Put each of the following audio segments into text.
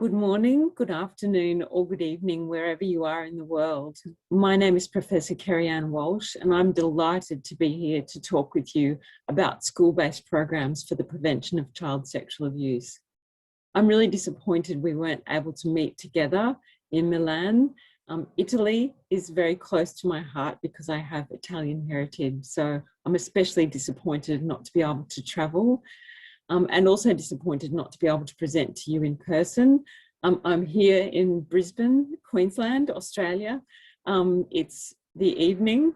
Good morning, good afternoon, or good evening, wherever you are in the world. My name is Professor Kerryann Walsh, and I'm delighted to be here to talk with you about school-based programs for the prevention of child sexual abuse. I'm really disappointed we weren't able to meet together in Milan. Italy is very close to my heart because I have Italian heritage, so I'm especially disappointed not to be able to travel. And also disappointed not to be able to present to you in person. I'm here in Brisbane, Queensland, Australia. It's the evening.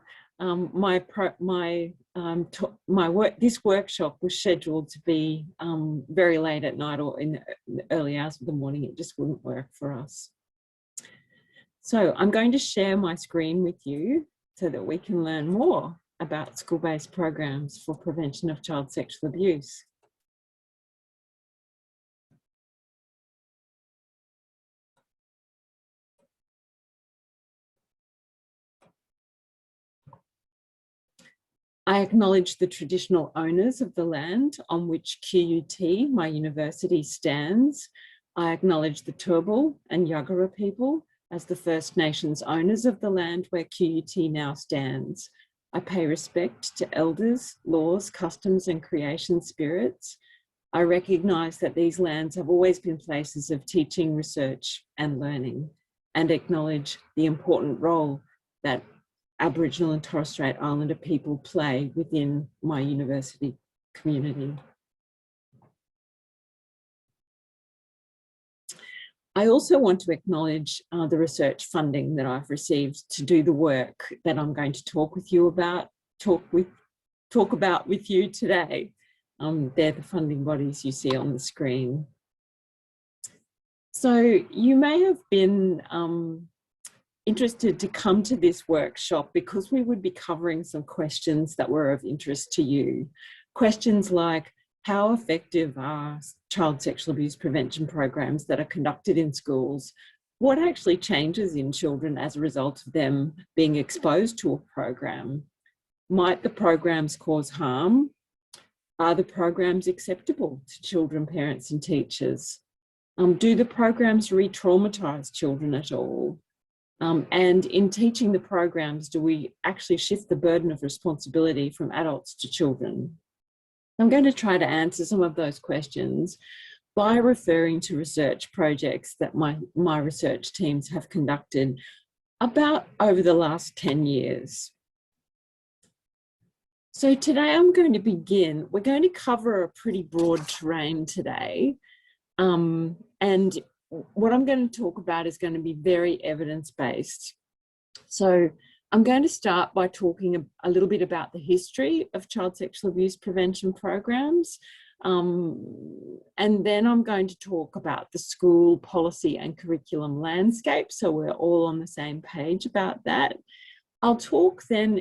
This workshop was scheduled to be very late at night or in the early hours of the morning. It just wouldn't work for us. So I'm going to share my screen with you so that we can learn more about school-based programs for prevention of child sexual abuse. I acknowledge the traditional owners of the land on which QUT, my university, stands. I acknowledge the Turrbal and Yagara people as the First Nations owners of the land where QUT now stands. I pay respect to elders, laws, customs and creation spirits. I recognise that these lands have always been places of teaching, research and learning, and acknowledge the important role that Aboriginal and Torres Strait Islander people play within my university community. I also want to acknowledge the research funding that I've received to do the work that I'm going to talk about with you today. They're the funding bodies you see on the screen. So you may have been interested to come to this workshop because we would be covering some questions that were of interest to you. Questions like, how effective are child sexual abuse prevention programs that are conducted in schools? What actually changes in children as a result of them being exposed to a program? Might the programs cause harm? Are the programs acceptable to children, parents and teachers? Do the programs re-traumatise children at all? And in teaching the programs, do we actually shift the burden of responsibility from adults to children? I'm going to try to answer some of those questions by referring to research projects that my research teams have conducted about over the last 10 years. So today I'm going to begin. We're going to cover a pretty broad terrain today. And what I'm going to talk about is going to be very evidence-based. So I'm going to start by talking a little bit about the history of child sexual abuse prevention programs. And then I'm going to talk about the school policy and curriculum landscape, so we're all on the same page about that. I'll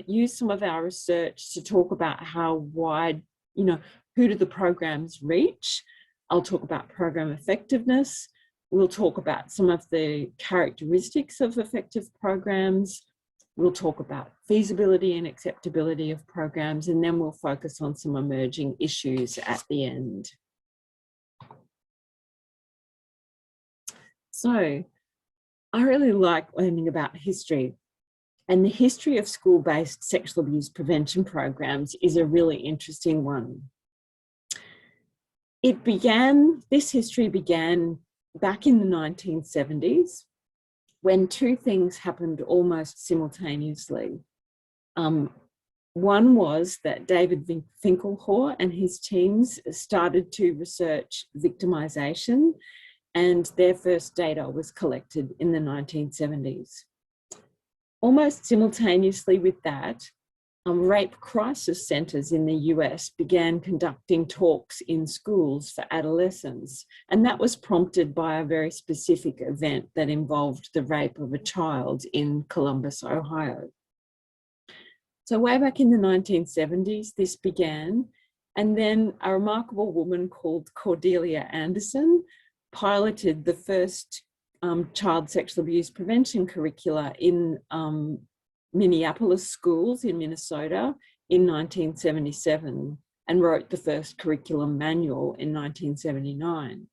use some of our research to talk about how wide, who do the programs reach. I'll talk about program effectiveness. We'll talk about some of the characteristics of effective programs. We'll talk about feasibility and acceptability of programs, and then we'll focus on some emerging issues at the end. So I really like learning about history, and the history of school-based sexual abuse prevention programs is a really interesting one. This history began back in the 1970s, when two things happened almost simultaneously. One was that David Finkelhor and his teams started to research victimisation, and their first data was collected in the 1970s. Almost simultaneously with that, rape crisis centres in the US began conducting talks in schools for adolescents, and that was prompted by a very specific event that involved the rape of a child in Columbus, Ohio. So way back in the 1970s, this began, and then a remarkable woman called Cordelia Anderson piloted the first child sexual abuse prevention curricula in Minneapolis schools in Minnesota in 1977 and wrote the first curriculum manual in 1979.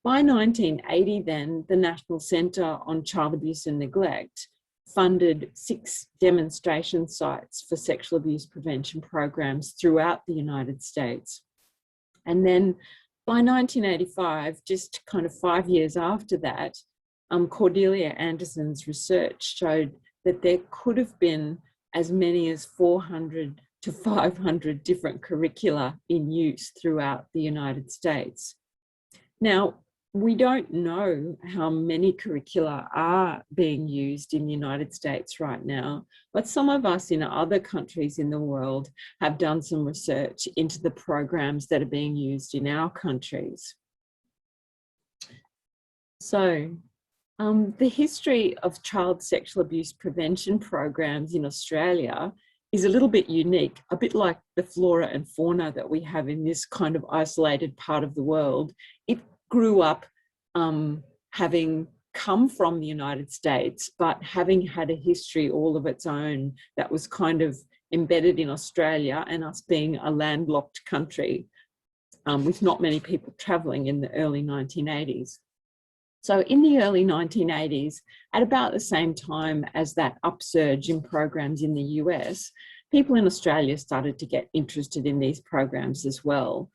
By 1980 then, the National Centre on Child Abuse and Neglect funded 6 demonstration sites for sexual abuse prevention programs throughout the United States. And then by 1985, just kind of 5 years after that, Cordelia Anderson's research showed that there could have been as many as 400 to 500 different curricula in use throughout the United States. Now, we don't know how many curricula are being used in the United States right now, but some of us in other countries in the world have done some research into the programs that are being used in our countries. So, the history of child sexual abuse prevention programs in Australia is a little bit unique, a bit like the flora and fauna that we have in this kind of isolated part of the world. It grew up having come from the United States, but having had a history all of its own that was kind of embedded in Australia, and us being a landlocked country with not many people travelling in the early 1980s. So in the early 1980s, at about the same time as that upsurge in programs in the US, people in Australia started to get interested in these programs as well.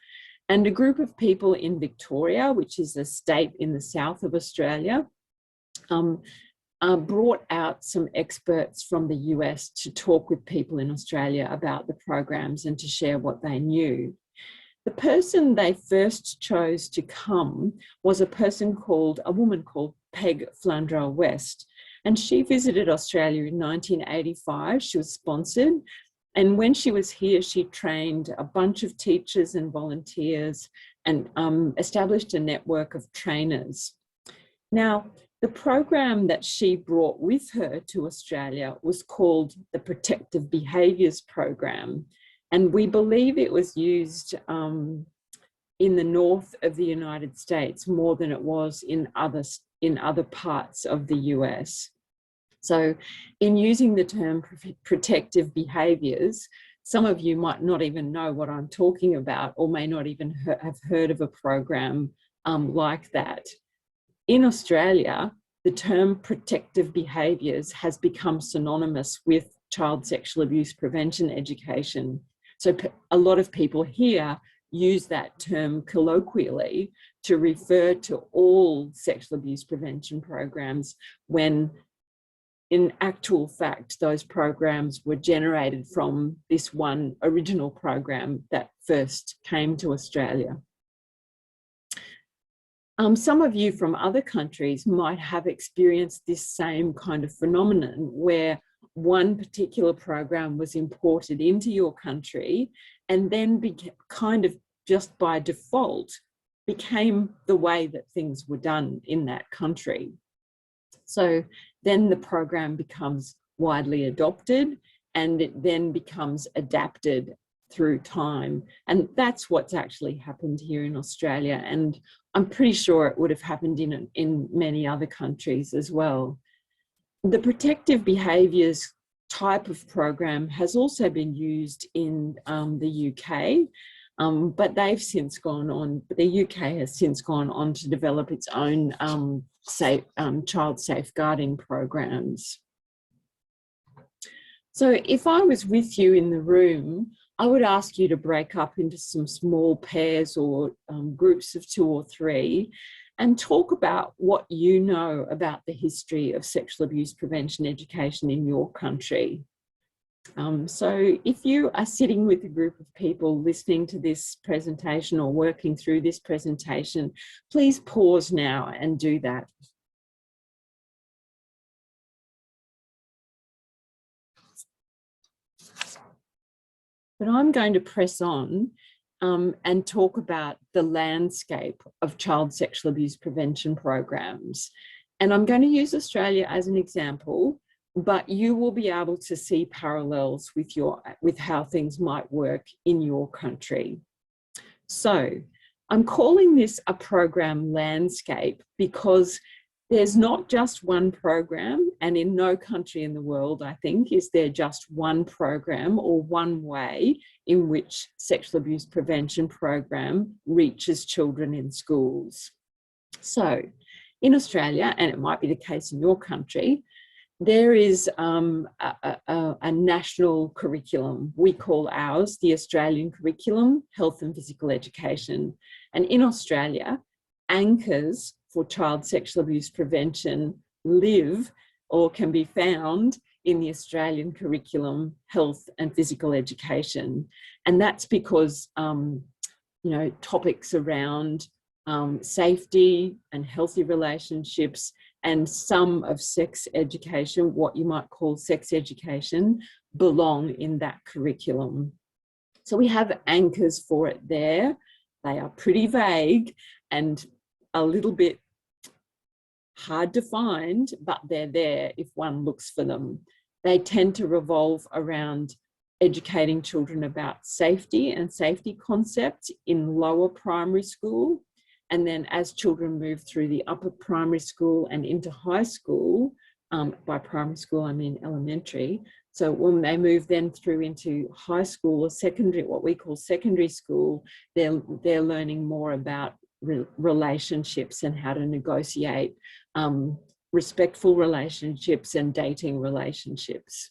And a group of people in Victoria, which is a state in the south of Australia, brought out some experts from the US to talk with people in Australia about the programs and to share what they knew. The person they first chose to come was a woman called Peg Flandreau West, and she visited Australia in 1985. She was sponsored, and when she was here, she trained a bunch of teachers and volunteers and established a network of trainers. Now, the program that she brought with her to Australia was called the Protective Behaviours Program. And we believe it was used in the north of the United States more than it was in other parts of the US. So in using the term protective behaviours, some of you might not even know what I'm talking about, or may not even have heard of a program like that. In Australia, the term protective behaviours has become synonymous with child sexual abuse prevention education. So a lot of people here use that term colloquially to refer to all sexual abuse prevention programs, when in actual fact, those programs were generated from this one original program that first came to Australia. Some of you from other countries might have experienced this same kind of phenomenon, where one particular program was imported into your country and then kind of just by default became the way that things were done in that country. So then the program becomes widely adopted, and it then becomes adapted through time. And that's what's actually happened here in Australia. And I'm pretty sure it would have happened in many other countries as well. The protective behaviours type of program has also been used in the UK, but they've since gone on, the UK has since gone on to develop its own child safeguarding programs. So if I was with you in the room, I would ask you to break up into some small pairs or groups of 2 or 3 and talk about what you know about the history of sexual abuse prevention education in your country. So if you are sitting with a group of people listening to this presentation or working through this presentation, please pause now and do that. But I'm going to press on and talk about the landscape of child sexual abuse prevention programs. And I'm going to use Australia as an example, but you will be able to see parallels with how things might work in your country. So I'm calling this a program landscape because there's not just one program, and in no country in the world, I think, is there just one program or one way in which sexual abuse prevention program reaches children in schools. So in Australia, and it might be the case in your country, there is a national curriculum. We call ours the Australian Curriculum, Health and Physical Education. And in Australia, anchors for child sexual abuse prevention live or can be found in the Australian Curriculum, Health and Physical Education. And that's because, you know, topics around safety and healthy relationships and some of sex education, what you might call sex education, belong in that curriculum. So we have anchors for it there. They are pretty vague and a little bit hard to find, but they're there if one looks for them. They tend to revolve around educating children about safety and safety concepts in lower primary school. And then as children move through the upper primary school and into high school, by primary school, I mean elementary. So when they move then through into high school or secondary, what we call secondary school, they're learning more about relationships and how to negotiate respectful relationships and dating relationships.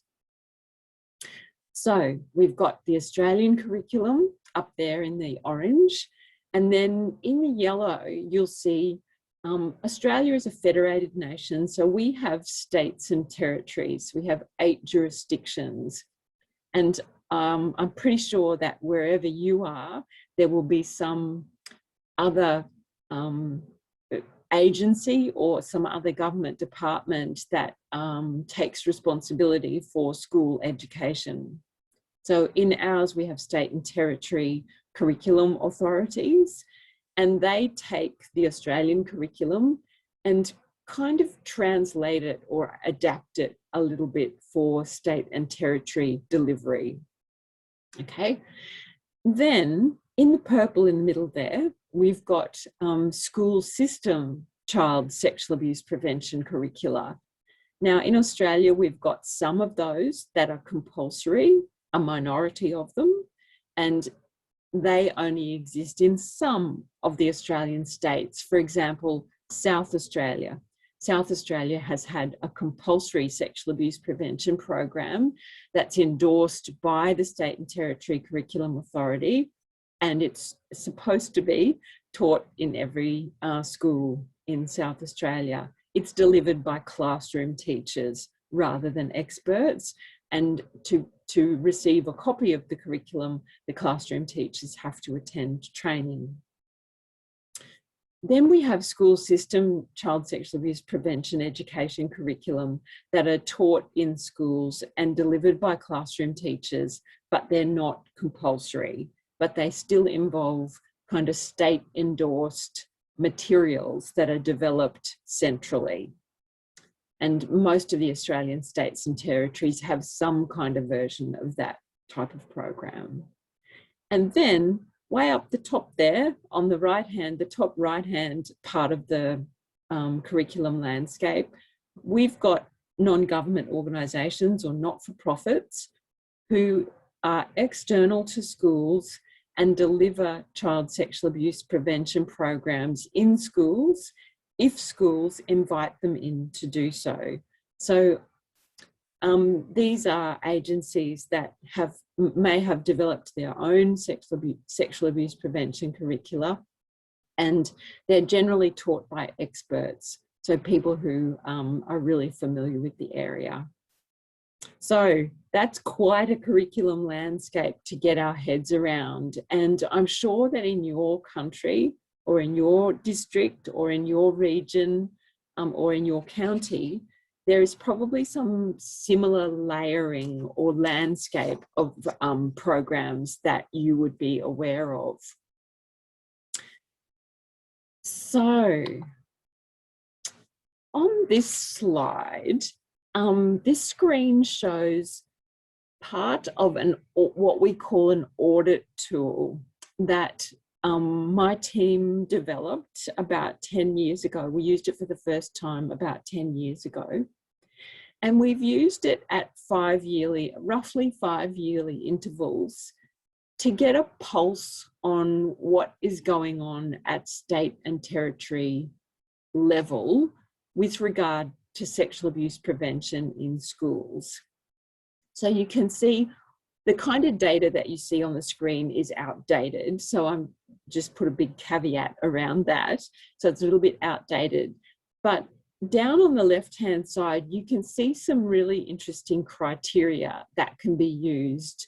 So we've got the Australian curriculum up there in the orange. And then in the yellow, you'll see Australia is a federated nation. So we have states and territories. We have 8 jurisdictions. And I'm pretty sure that wherever you are, there will be some other agency or some other government department that takes responsibility for school education. So in ours, we have state and territory curriculum authorities, and they take the Australian curriculum and kind of translate it or adapt it a little bit for state and territory delivery. Okay, then in the purple in the middle there, we've got school system child sexual abuse prevention curricula. Now in Australia, we've got some of those that are compulsory, a minority of them, and they only exist in some of the Australian states. For example, South Australia. South Australia has had a compulsory sexual abuse prevention program that's endorsed by the State and Territory Curriculum Authority, and it's supposed to be taught in every school in South Australia. It's delivered by classroom teachers rather than experts, and to receive a copy of the curriculum, the classroom teachers have to attend training. Then we have school system child sexual abuse prevention education curriculum that are taught in schools and delivered by classroom teachers, but they're not compulsory, but they still involve kind of state endorsed materials that are developed centrally. And most of the Australian states and territories have some kind of version of that type of program. And then way up the top there on the right hand, the top right hand part of the curriculum landscape, we've got non-government organisations or not-for-profits who are external to schools and deliver child sexual abuse prevention programs in schools if schools invite them in to do so. So these are agencies that may have developed their own sexual abuse prevention curricula, and they're generally taught by experts, so people who are really familiar with the area. So that's quite a curriculum landscape to get our heads around, and I'm sure that in your country or in your district or in your region or in your county, there is probably some similar layering or landscape of programs that you would be aware of. So on this slide, this screen shows part of what we call an audit tool that my team developed about 10 years ago. We used it for the first time about 10 years ago. And we've used it at roughly 5 yearly intervals to get a pulse on what is going on at state and territory level with regard to sexual abuse prevention in schools. So you can see the kind of data that you see on the screen is outdated. So I'm just put a big caveat around that. So it's a little bit outdated. But down on the left-hand side, you can see some really interesting criteria that can be used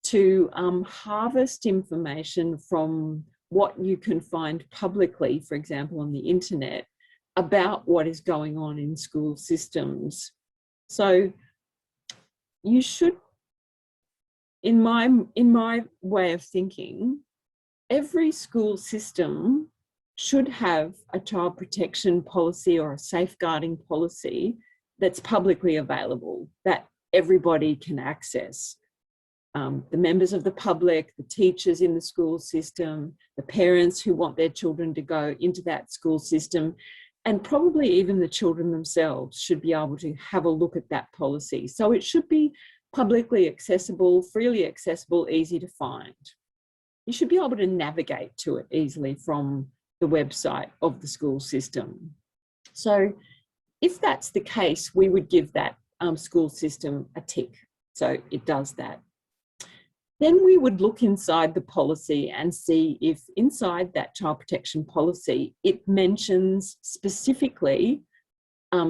to harvest information from what you can find publicly, for example, on the internet, about what is going on in school systems. So you should, in my way of thinking, every school system should have a child protection policy or a safeguarding policy that's publicly available, that everybody can access. The members of the public, the teachers in the school system, the parents who want their children to go into that school system, and probably even the children themselves should be able to have a look at that policy. So it should be publicly accessible, freely accessible, easy to find. You should be able to navigate to it easily from the website of the school system. So if that's the case, we would give that school system a tick. So it does that. Then we would look inside the policy and see if inside that child protection policy, it mentions specifically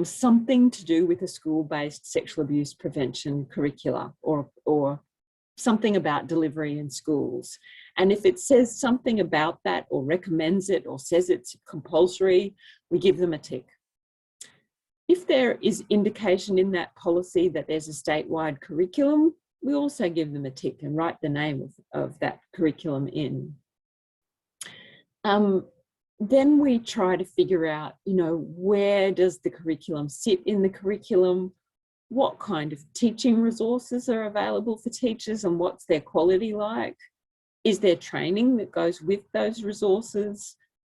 something to do with a school-based sexual abuse prevention curricula or something about delivery in schools. And if it says something about that or recommends it or says it's compulsory, we give them a tick. If there is indication in that policy that there's a statewide curriculum, we also give them a tick and write the name of that curriculum in. Then we try to figure out, where does the curriculum sit in the curriculum? What kind of teaching resources are available for teachers and what's their quality like? Is there training that goes with those resources?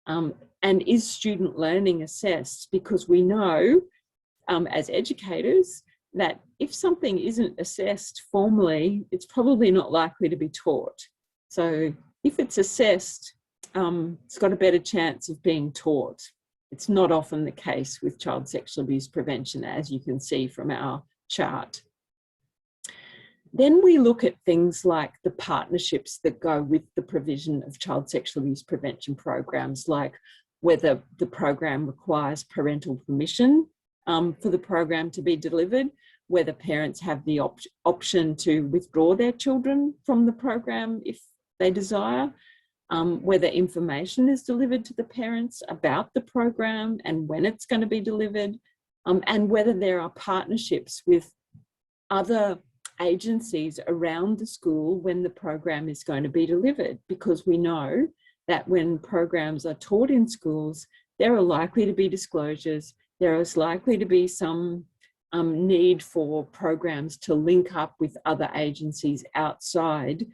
And is student learning assessed? Because we know as educators that if something isn't assessed formally, it's probably not likely to be taught. So if it's assessed, it's got a better chance of being taught. It's not often the case with child sexual abuse prevention, as you can see from our chart. Then we look at things like the partnerships that go with the provision of child sexual abuse prevention programs, like whether the program requires parental permission for the program to be delivered, whether parents have the option to withdraw their children from the program if they desire, whether information is delivered to the parents about the program and when it's going to be delivered, and whether there are partnerships with other agencies around the school when the program is going to be delivered, because we know that when programs are taught in schools, there are likely to be disclosures, there is likely to be some need for programs to link up with other agencies outside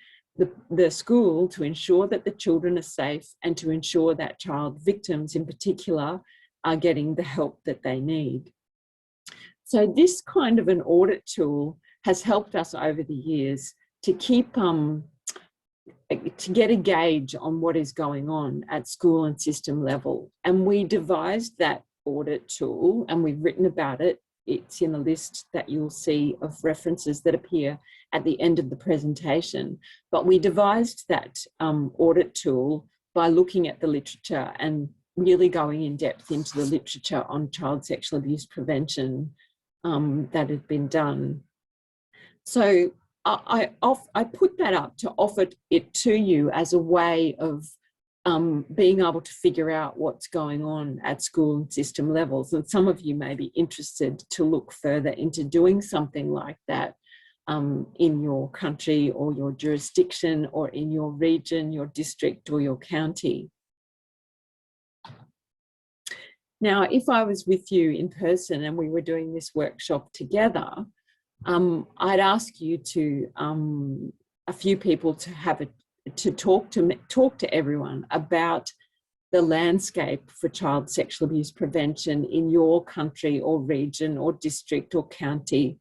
the school to ensure that the children are safe and to ensure that child victims in particular are getting the help that they need. So this kind of an audit tool has helped us over the years to keep to get a gauge on what is going on at school and system level. And we devised that audit tool and we've written about it. It's in a list that you'll see of references that appear at the end of the presentation. But we devised that audit tool by looking at the literature and really going in depth into the literature on child sexual abuse prevention that had been done. So I put that up to offer it to you as a way of being able to figure out what's going on at school and system levels. And some of you may be interested to look further into doing something like that in your country or your jurisdiction or in your region, your district or your county. Now, if I was with you in person and we were doing this workshop together, I'd ask you to, a few people to talk to everyone about the landscape for child sexual abuse prevention in your country or region or district or county.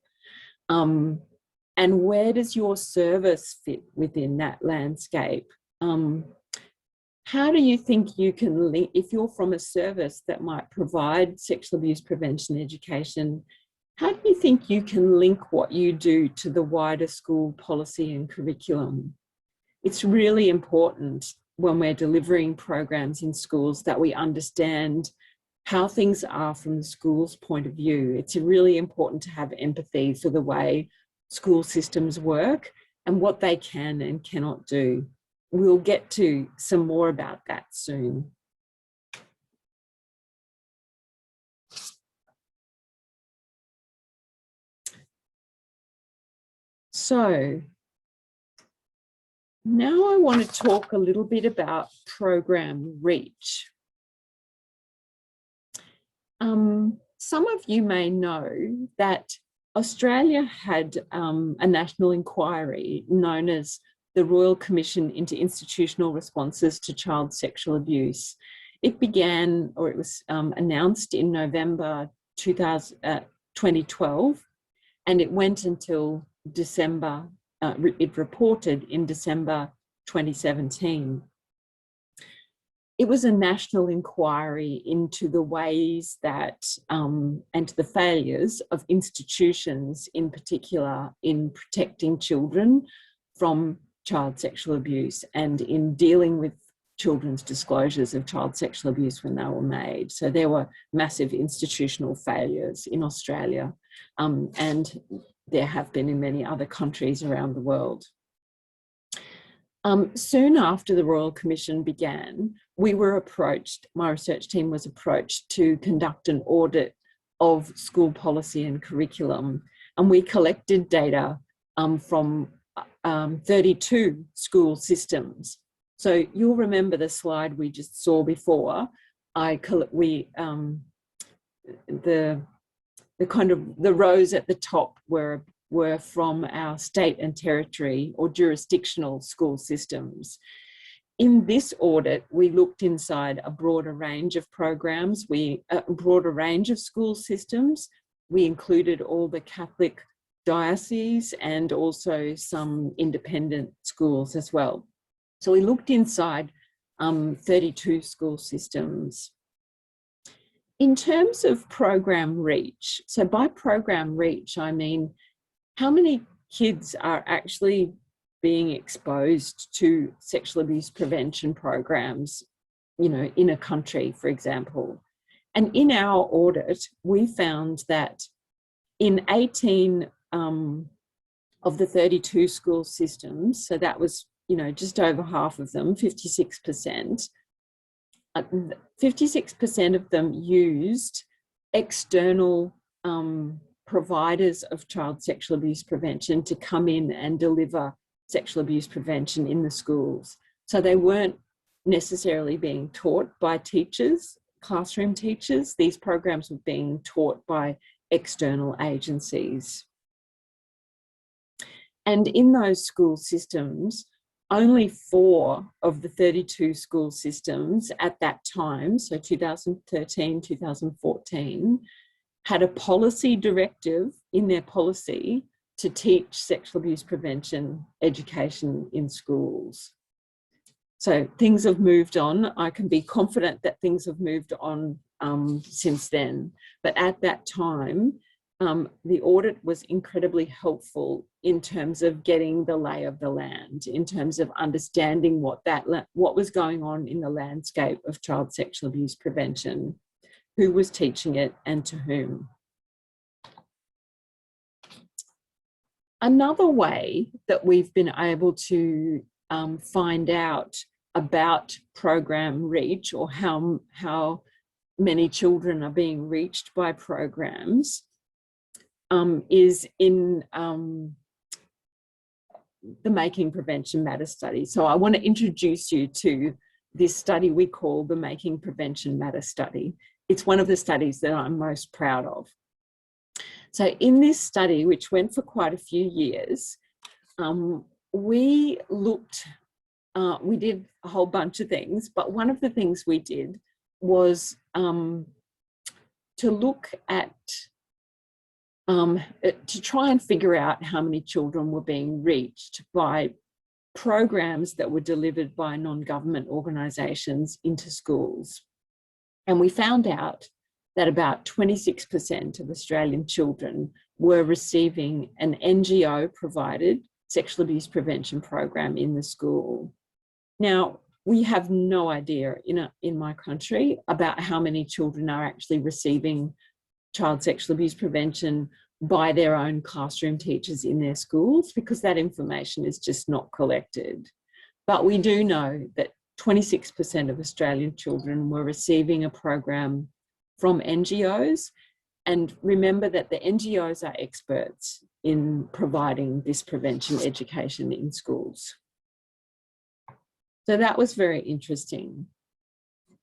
And where does your service fit within that landscape? How do you think you can link, if you're from a service that might provide sexual abuse prevention education, how do you think you can link what you do to the wider school policy and curriculum? It's really important when we're delivering programs in schools that we understand how things are from the school's point of view. It's really important to have empathy for the way school systems work and what they can and cannot do. We'll get to some more about that soon. So now I want to talk a little bit about program reach. Some of you may know that Australia had a national inquiry known as the Royal Commission into Institutional Responses to Child Sexual Abuse. It began, or it was announced in November 2012, and it went until December, it reported in December 2017. It was a national inquiry into the ways that, and the failures of institutions in particular in protecting children from child sexual abuse and in dealing with children's disclosures of child sexual abuse when they were made. So there were massive institutional failures in Australia, and there have been in many other countries around the world. Soon after the Royal Commission began, we were approached, my research team was approached to conduct an audit of school policy and curriculum, and we collected data from 32 school systems. So you'll remember the slide we just saw before. The kind of the rows at the top were from our state and territory or jurisdictional school systems. In this audit, we looked inside a broader range of programs, a broader range of school systems. We included all the Catholic dioceses and also some independent schools as well. So we looked inside 32 school systems. In terms of program reach, so by program reach, I mean, how many kids are actually being exposed to sexual abuse prevention programs, you know, in a country, for example. And in our audit, we found that in 18 of the 32 school systems, so that was, you know, just over half of them, 56%, 56% of them used external providers of child sexual abuse prevention to come in and deliver sexual abuse prevention in the schools. So they weren't necessarily being taught by teachers, classroom teachers. These programs were being taught by external agencies. And in those school systems, only 4 of the 32 school systems at that time, so 2013, 2014, had a policy directive in their policy to teach sexual abuse prevention education in schools. So things have moved on. I can be confident that things have moved on since then. But at that time, the audit was incredibly helpful in terms of getting the lay of the land, in terms of understanding what was going on in the landscape of child sexual abuse prevention, who was teaching it and to whom. Another way that we've been able to find out about program reach, or how many children are being reached by programs, is in the Making Prevention Matter study. So I want to introduce you to this study we call the Making Prevention Matter study. It's one of the studies that I'm most proud of. So in this study, which went for quite a few years, we did a whole bunch of things, but one of the things we did was to look at, to try and figure out how many children were being reached by programs that were delivered by non-government organisations into schools. And we found out that about 26% of Australian children were receiving an NGO-provided sexual abuse prevention program in the school. Now, we have no idea in my country about how many children are actually receiving child sexual abuse prevention by their own classroom teachers in their schools, because that information is just not collected. But we do know that 26% of Australian children were receiving a program from NGOs. And remember that the NGOs are experts in providing this prevention education in schools. So that was very interesting.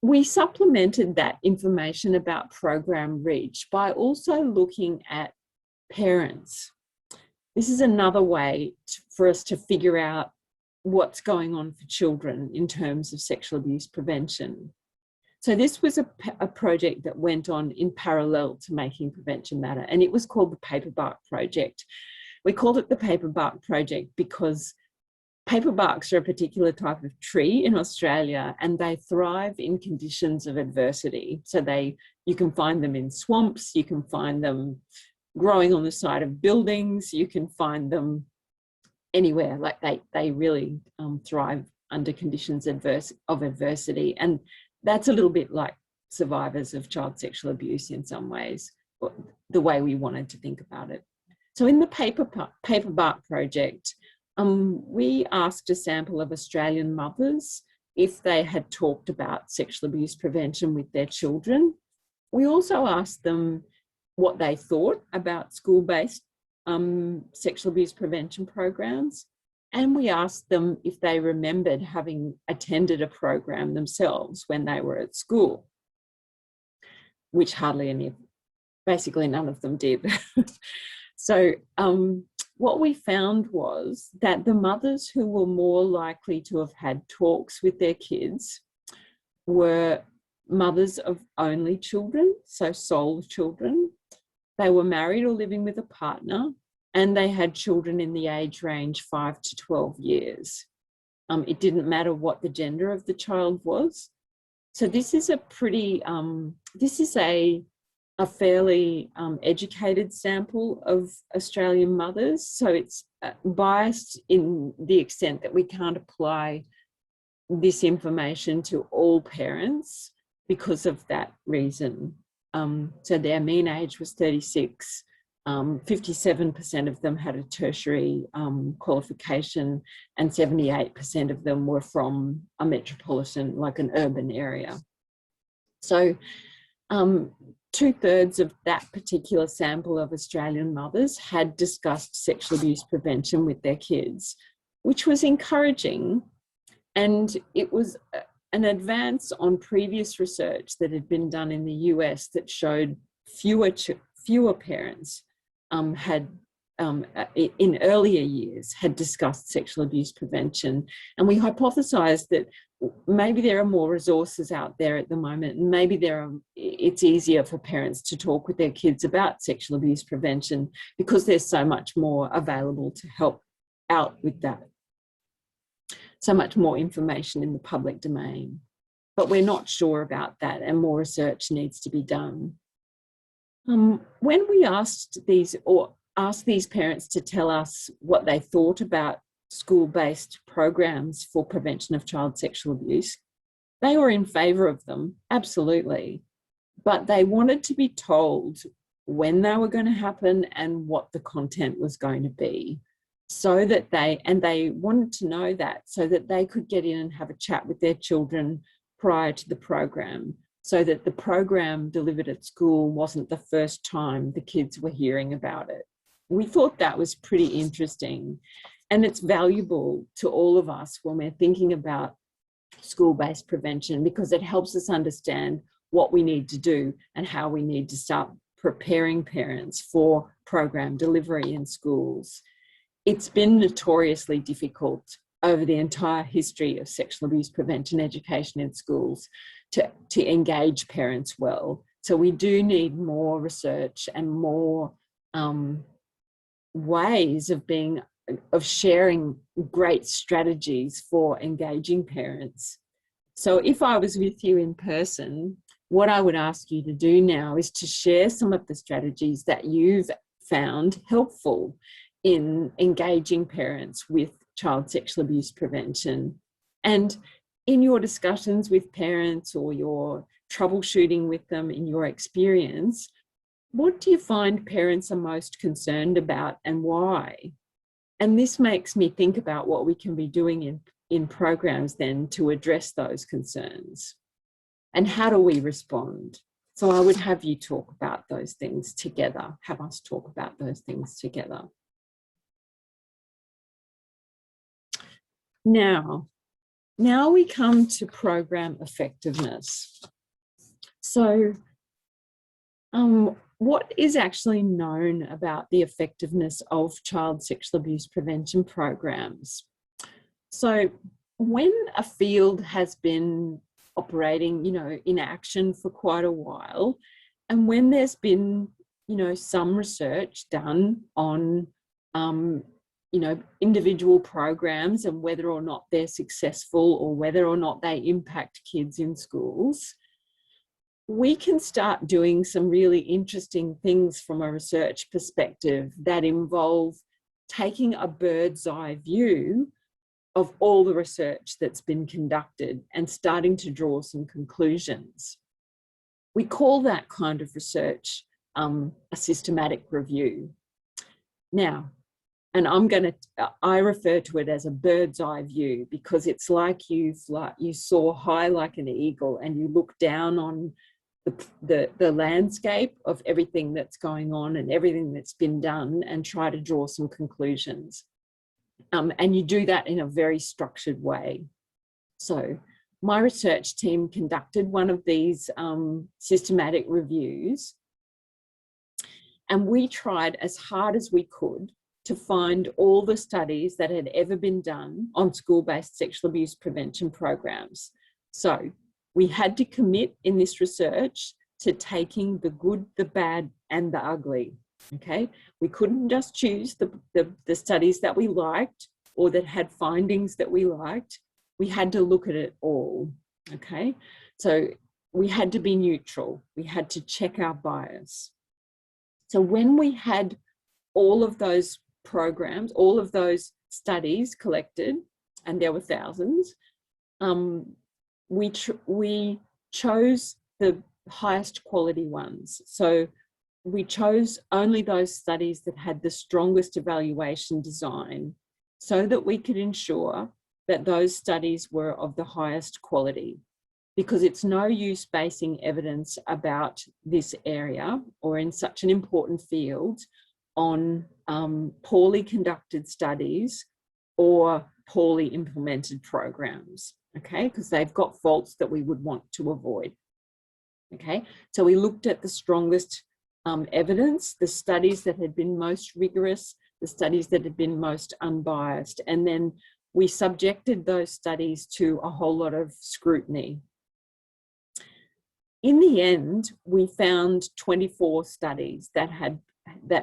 We supplemented that information about program reach by also looking at parents. This is another way for us to figure out what's going on for children in terms of sexual abuse prevention. So this was a project that went on in parallel to Making Prevention Matter, and it was called the Paperbark Project. We called it the Paperbark Project because paperbarks are a particular type of tree in Australia, and they thrive in conditions of adversity. So you can find them in swamps, you can find them growing on the side of buildings, you can find them anywhere. Like they really thrive under conditions of adversity. And that's a little bit like survivors of child sexual abuse in some ways, the way we wanted to think about it. So in the Paperbark Project, we asked a sample of Australian mothers if they had talked about sexual abuse prevention with their children. We also asked them what they thought about school-based sexual abuse prevention programs. And we asked them if they remembered having attended a program themselves when they were at school, which basically none of them did. So what we found was that the mothers who were more likely to have had talks with their kids were mothers of only children, so sole children. They were married or living with a partner, and they had children in the age range 5 to 12 years. It didn't matter what the gender of the child was. So this is a fairly educated sample of Australian mothers. So it's biased in the extent that we can't apply this information to all parents because of that reason. So their mean age was 36. 57% of them had a tertiary qualification, and 78% of them were from a metropolitan, like an urban area. So 2/3 of that particular sample of Australian mothers had discussed sexual abuse prevention with their kids, which was encouraging. And it was an advance on previous research that had been done in the US that showed fewer parents in earlier years had discussed sexual abuse prevention. And we hypothesised that maybe there are more resources out there at the moment, and maybe it's easier for parents to talk with their kids about sexual abuse prevention because there's so much more available to help out with that. So much more information in the public domain. But we're not sure about that, and more research needs to be done. When we asked these parents to tell us what they thought about school-based programs for prevention of child sexual abuse, they were in favour of them, absolutely. But they wanted to be told when they were going to happen and what the content was going to be, so that they wanted to know that so that they could get in and have a chat with their children prior to the program, so that the program delivered at school wasn't the first time the kids were hearing about it. We thought that was pretty interesting, and it's valuable to all of us when we're thinking about school-based prevention, because it helps us understand what we need to do and how we need to start preparing parents for program delivery in schools. It's been notoriously difficult over the entire history of sexual abuse prevention education in schools to engage parents well. So we do need more research and more ways of being sharing great strategies for engaging parents. So if I was with you in person, what I would ask you to do now is to share some of the strategies that you've found helpful in engaging parents with child sexual abuse prevention. And in your discussions with parents or your troubleshooting with them in your experience, what do you find parents are most concerned about and why? And this makes me think about what we can be doing in programs then to address those concerns. And how do we respond? So I would have you talk about those things together, have us talk about those things together. Now we come to program effectiveness. So what is actually known about the effectiveness of child sexual abuse prevention programs? So when a field has been operating, in action for quite a while, and when there's been, some research done on, individual programs and whether or not they're successful or whether or not they impact kids in schools, we can start doing some really interesting things from a research perspective that involve taking a bird's eye view of all the research that's been conducted and starting to draw some conclusions. We call that kind of research a systematic review. Now, and I refer to it as a bird's eye view because it's like you soar high like an eagle and you look down on the landscape of everything that's going on and everything that's been done and try to draw some conclusions. And you do that in a very structured way. So my research team conducted one of these systematic reviews, and we tried as hard as we could to find all the studies that had ever been done on school-based sexual abuse prevention programs. So we had to commit in this research to taking the good, the bad, and the ugly. Okay, we couldn't just choose the studies that we liked or that had findings that we liked. We had to look at it all. Okay, so we had to be neutral. We had to check our bias. So when we had all of those programs, all of those studies collected, and there were thousands, we chose the highest quality ones. So we chose only those studies that had the strongest evaluation design so that we could ensure that those studies were of the highest quality, because it's no use basing evidence about this area or in such an important field on poorly conducted studies or poorly implemented programs, okay, because they've got faults that we would want to avoid. Okay, so we looked at the strongest evidence, the studies that had been most rigorous, the studies that had been most unbiased, and then we subjected those studies to a whole lot of scrutiny. In the end, we found 24 studies that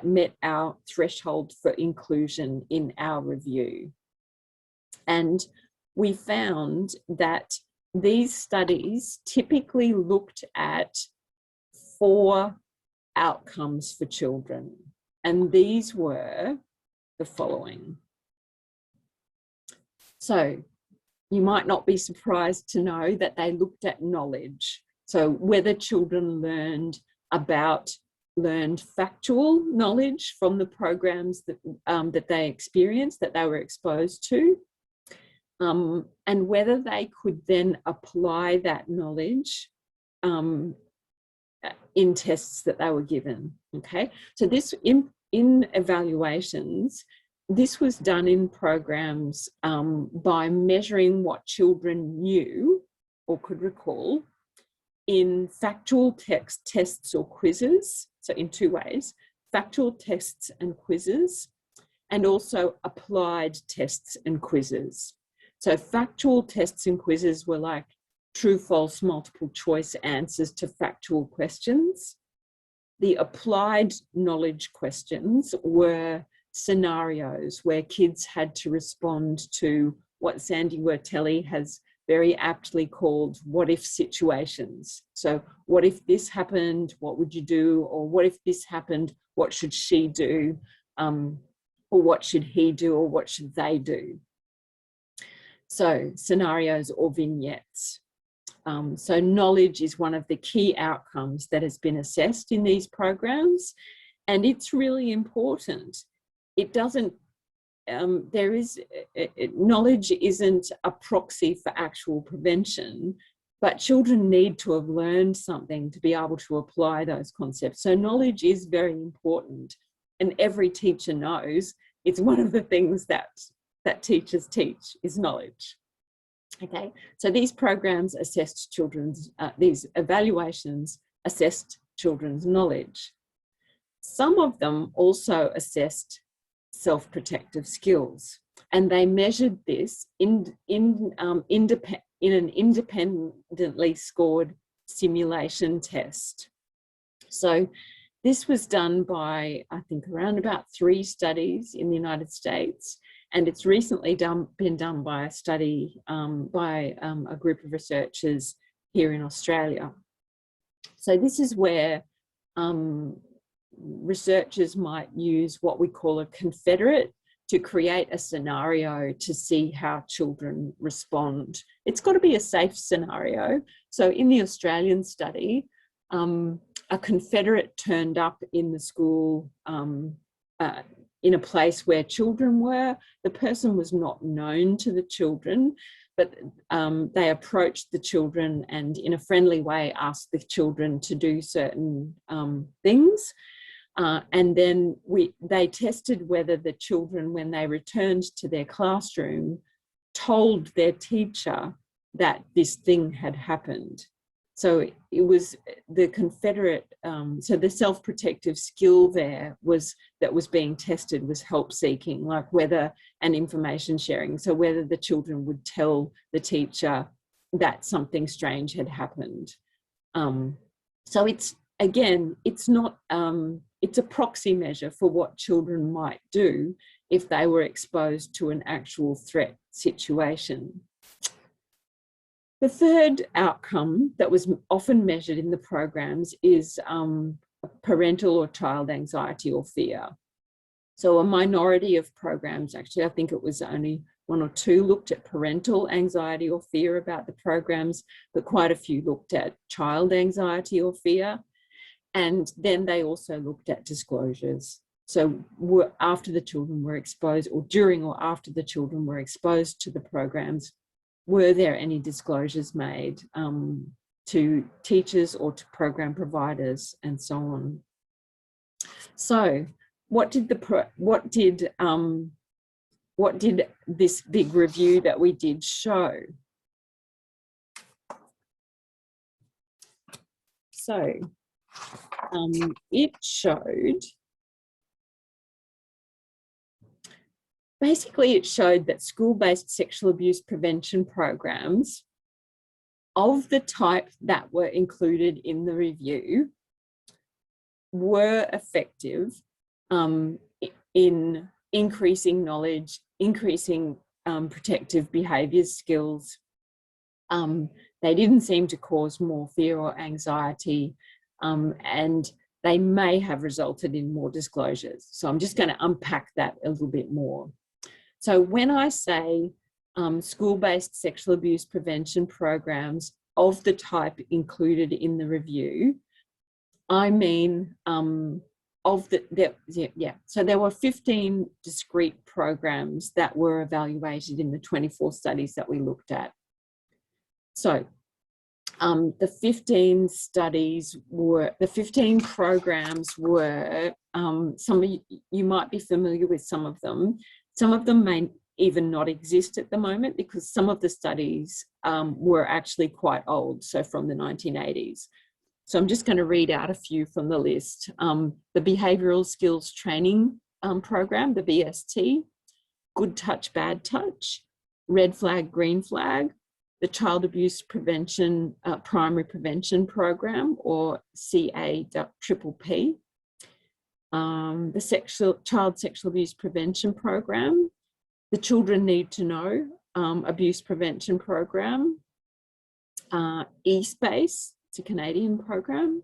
met our threshold for inclusion in our review. And we found that these studies typically looked at 4 outcomes for children, and these were the following. So you might not be surprised to know that they looked at knowledge. So whether children learned factual knowledge from the programs that they experienced, that they were exposed to, and whether they could then apply that knowledge in tests that they were given. Okay, so this in evaluations, this was done in programs by measuring what children knew or could recall in factual tests or quizzes. So in 2 ways, factual tests and quizzes, and also applied tests and quizzes. So factual tests and quizzes were like true, false, multiple choice answers to factual questions. The applied knowledge questions were scenarios where kids had to respond to what Sandy Wertelli has very aptly called what if situations. So what if this happened, what would you do? Or what if this happened, what should she do? Or what should he do, or what should they do? So scenarios or vignettes. So knowledge is one of the key outcomes that has been assessed in these programs, and it's really important. It doesn't, knowledge isn't a proxy for actual prevention, but children need to have learned something to be able to apply those concepts. So knowledge is very important, and every teacher knows it's one of the things that teachers teach is knowledge. Okay, so these programs assessed children's, these evaluations assessed children's knowledge. Some of them also assessed self-protective skills, and they measured this in an independently scored simulation test. So this was done by, I think, around about 3 studies in the United States, and it's recently been done by a study by a group of researchers here in Australia. So this is where researchers might use what we call a confederate to create a scenario to see how children respond. It's got to be a safe scenario. So in the Australian study, a confederate turned up in the school in a place where children were. The person was not known to the children, but they approached the children and in a friendly way asked the children to do certain things. And then they tested whether the children, when they returned to their classroom, told their teacher that this thing had happened. So it was the confederate, so the self-protective skill there that was being tested was help seeking, like whether, and information sharing. So whether the children would tell the teacher that something strange had happened. So it's, again, it's not, it's a proxy measure for what children might do if they were exposed to an actual threat situation. The third outcome that was often measured in the programs is parental or child anxiety or fear. So a minority of programs, actually, I think it was only 1 or 2 looked at parental anxiety or fear about the programs, but quite a few looked at child anxiety or fear. And then they also looked at disclosures. So after the children were exposed, or during or after the children were exposed to the programs, were there any disclosures made to teachers or to program providers and so on? So what did this big review that we did show? So it showed, basically it showed that school-based sexual abuse prevention programs of the type that were included in the review were effective in increasing knowledge, increasing protective behaviours skills. They didn't seem to cause more fear or anxiety, and they may have resulted in more disclosures. So I'm just going to unpack that a little bit more. So when I say school-based sexual abuse prevention programs of the type included in the review, I mean so there were 15 discrete programs that were evaluated in the 24 studies that we looked at. So the 15 programs were, some of you might be familiar with some of them. Some of them may even not exist at the moment because some of the studies were actually quite old, so from the 1980s. So I'm just going to read out a few from the list. The Behavioural Skills Training Program, the BST, Good Touch, Bad Touch, Red Flag, Green Flag, the Child Abuse Prevention Primary Prevention Program, or CAPPP, the child sexual abuse prevention program, the Children Need to Know abuse prevention program, eSpace, it's a Canadian program,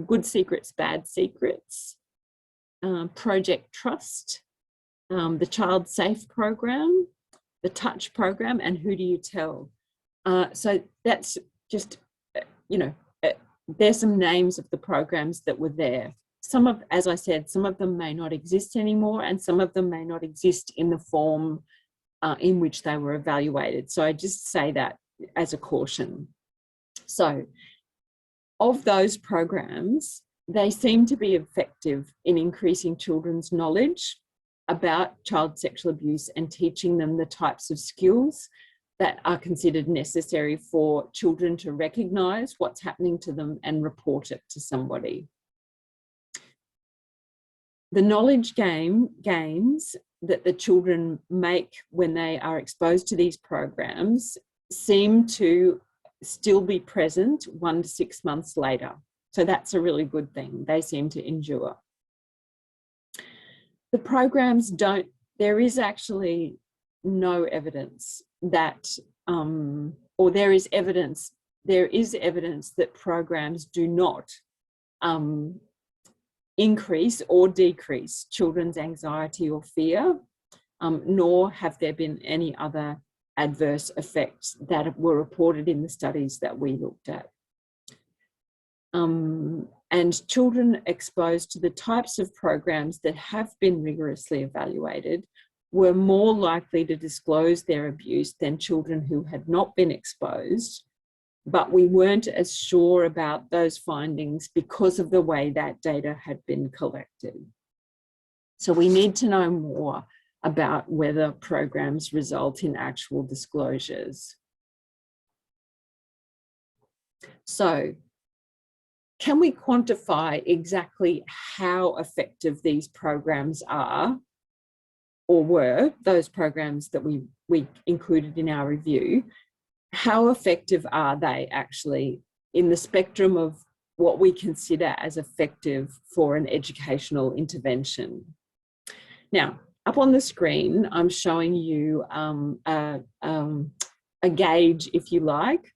Good Secrets, Bad Secrets, Project Trust, the Child Safe program, the Touch program, and Who Do You Tell? So that's just, there's some names of the programs that were there. Some of, as I said, some of them may not exist anymore, and some of them may not exist in the form in which they were evaluated. So I just say that as a caution. So of those programs, they seem to be effective in increasing children's knowledge about child sexual abuse and teaching them the types of skills that are considered necessary for children to recognise what's happening to them and report it to somebody. The knowledge gains that the children make when they are exposed to these programs seem to still be present 1 to 6 months later. So that's a really good thing. They seem to endure. The programs don't, there is actually no evidence that, or there is evidence that programs do not increase or decrease children's anxiety or fear, nor have there been any other adverse effects that were reported in the studies that we looked at. And children exposed to the types of programs that have been rigorously evaluated were more likely to disclose their abuse than children who had not been exposed, but we weren't as sure about those findings because of the way that data had been collected. So we need to know more about whether programs result in actual disclosures. So, can we quantify exactly how effective these programs are or were, those programs that we included in our review? How effective are they actually in the spectrum of what we consider as effective for an educational intervention? Now, up on the screen, I'm showing you a gauge, if you like.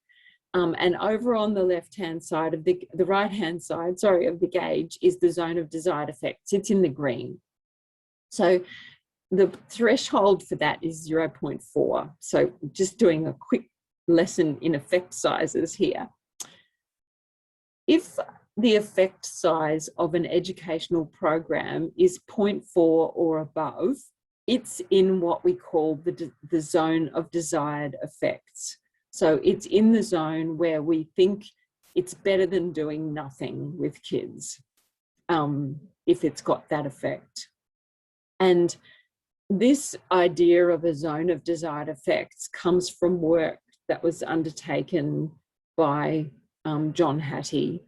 And over on the left-hand side of the right-hand side, sorry, of the gauge is the zone of desired effects. It's in the green. So the threshold for that is 0.4. So just doing a quick lesson in effect sizes here. If the effect size of an educational program is 0.4 or above, it's in what we call the zone of desired effects. So it's in the zone where we think it's better than doing nothing with kids, if it's got that effect. And this idea of a zone of desired effects comes from work that was undertaken by John Hattie.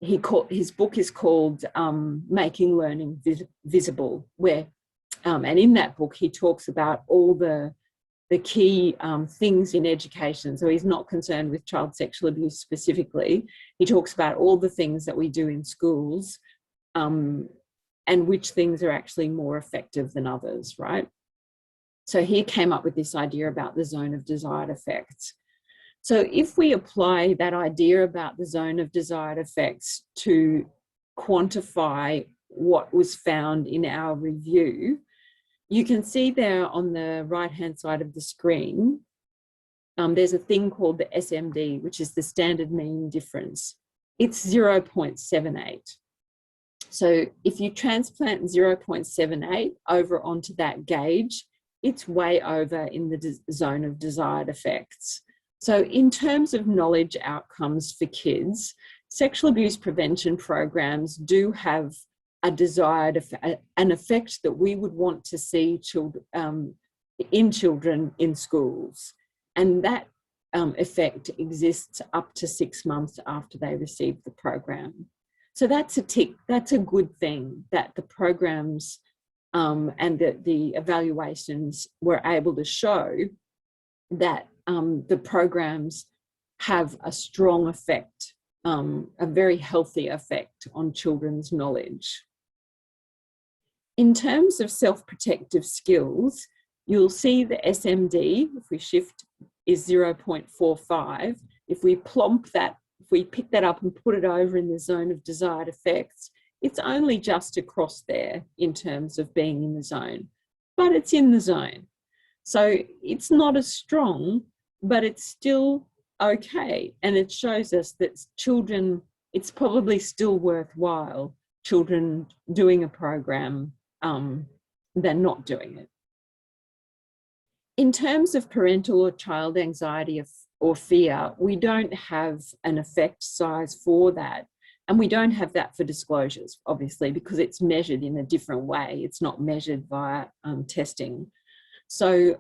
His book is called Making Learning Visible, where, and in that book he talks about all the key things in education. So he's not concerned with child sexual abuse specifically. He talks about all the things that we do in schools and which things are actually more effective than others, right? So he came up with this idea about the zone of desired effects. So if we apply that idea about the zone of desired effects to quantify what was found in our review, you can see there on the right-hand side of the screen, there's a thing called the SMD, which is the standard mean difference. It's 0.78. So if you transplant 0.78 over onto that gauge, it's way over in the zone of desired effects. So in terms of knowledge outcomes for kids, sexual abuse prevention programs do have an effect that we would want to see in children in schools. And that effect exists up to 6 months after they receive the program. So that's a tick, that's a good thing that the programs and the evaluations were able to show that the programs have a strong effect a very healthy effect on children's knowledge. In terms of self-protective skills, you'll see the SMD, if we shift, is 0.45. If we plomp that, if we pick that up and put it over in the zone of desired effects, it's only just across there in terms of being in the zone, but it's in the zone. So it's not as strong, but it's still okay. And it shows us that children, it's probably still worthwhile, children doing a program than not doing it. In terms of parental or child anxiety or fear, we don't have an effect size for that. And we don't have that for disclosures, obviously, because it's measured in a different way. It's not measured via testing. So,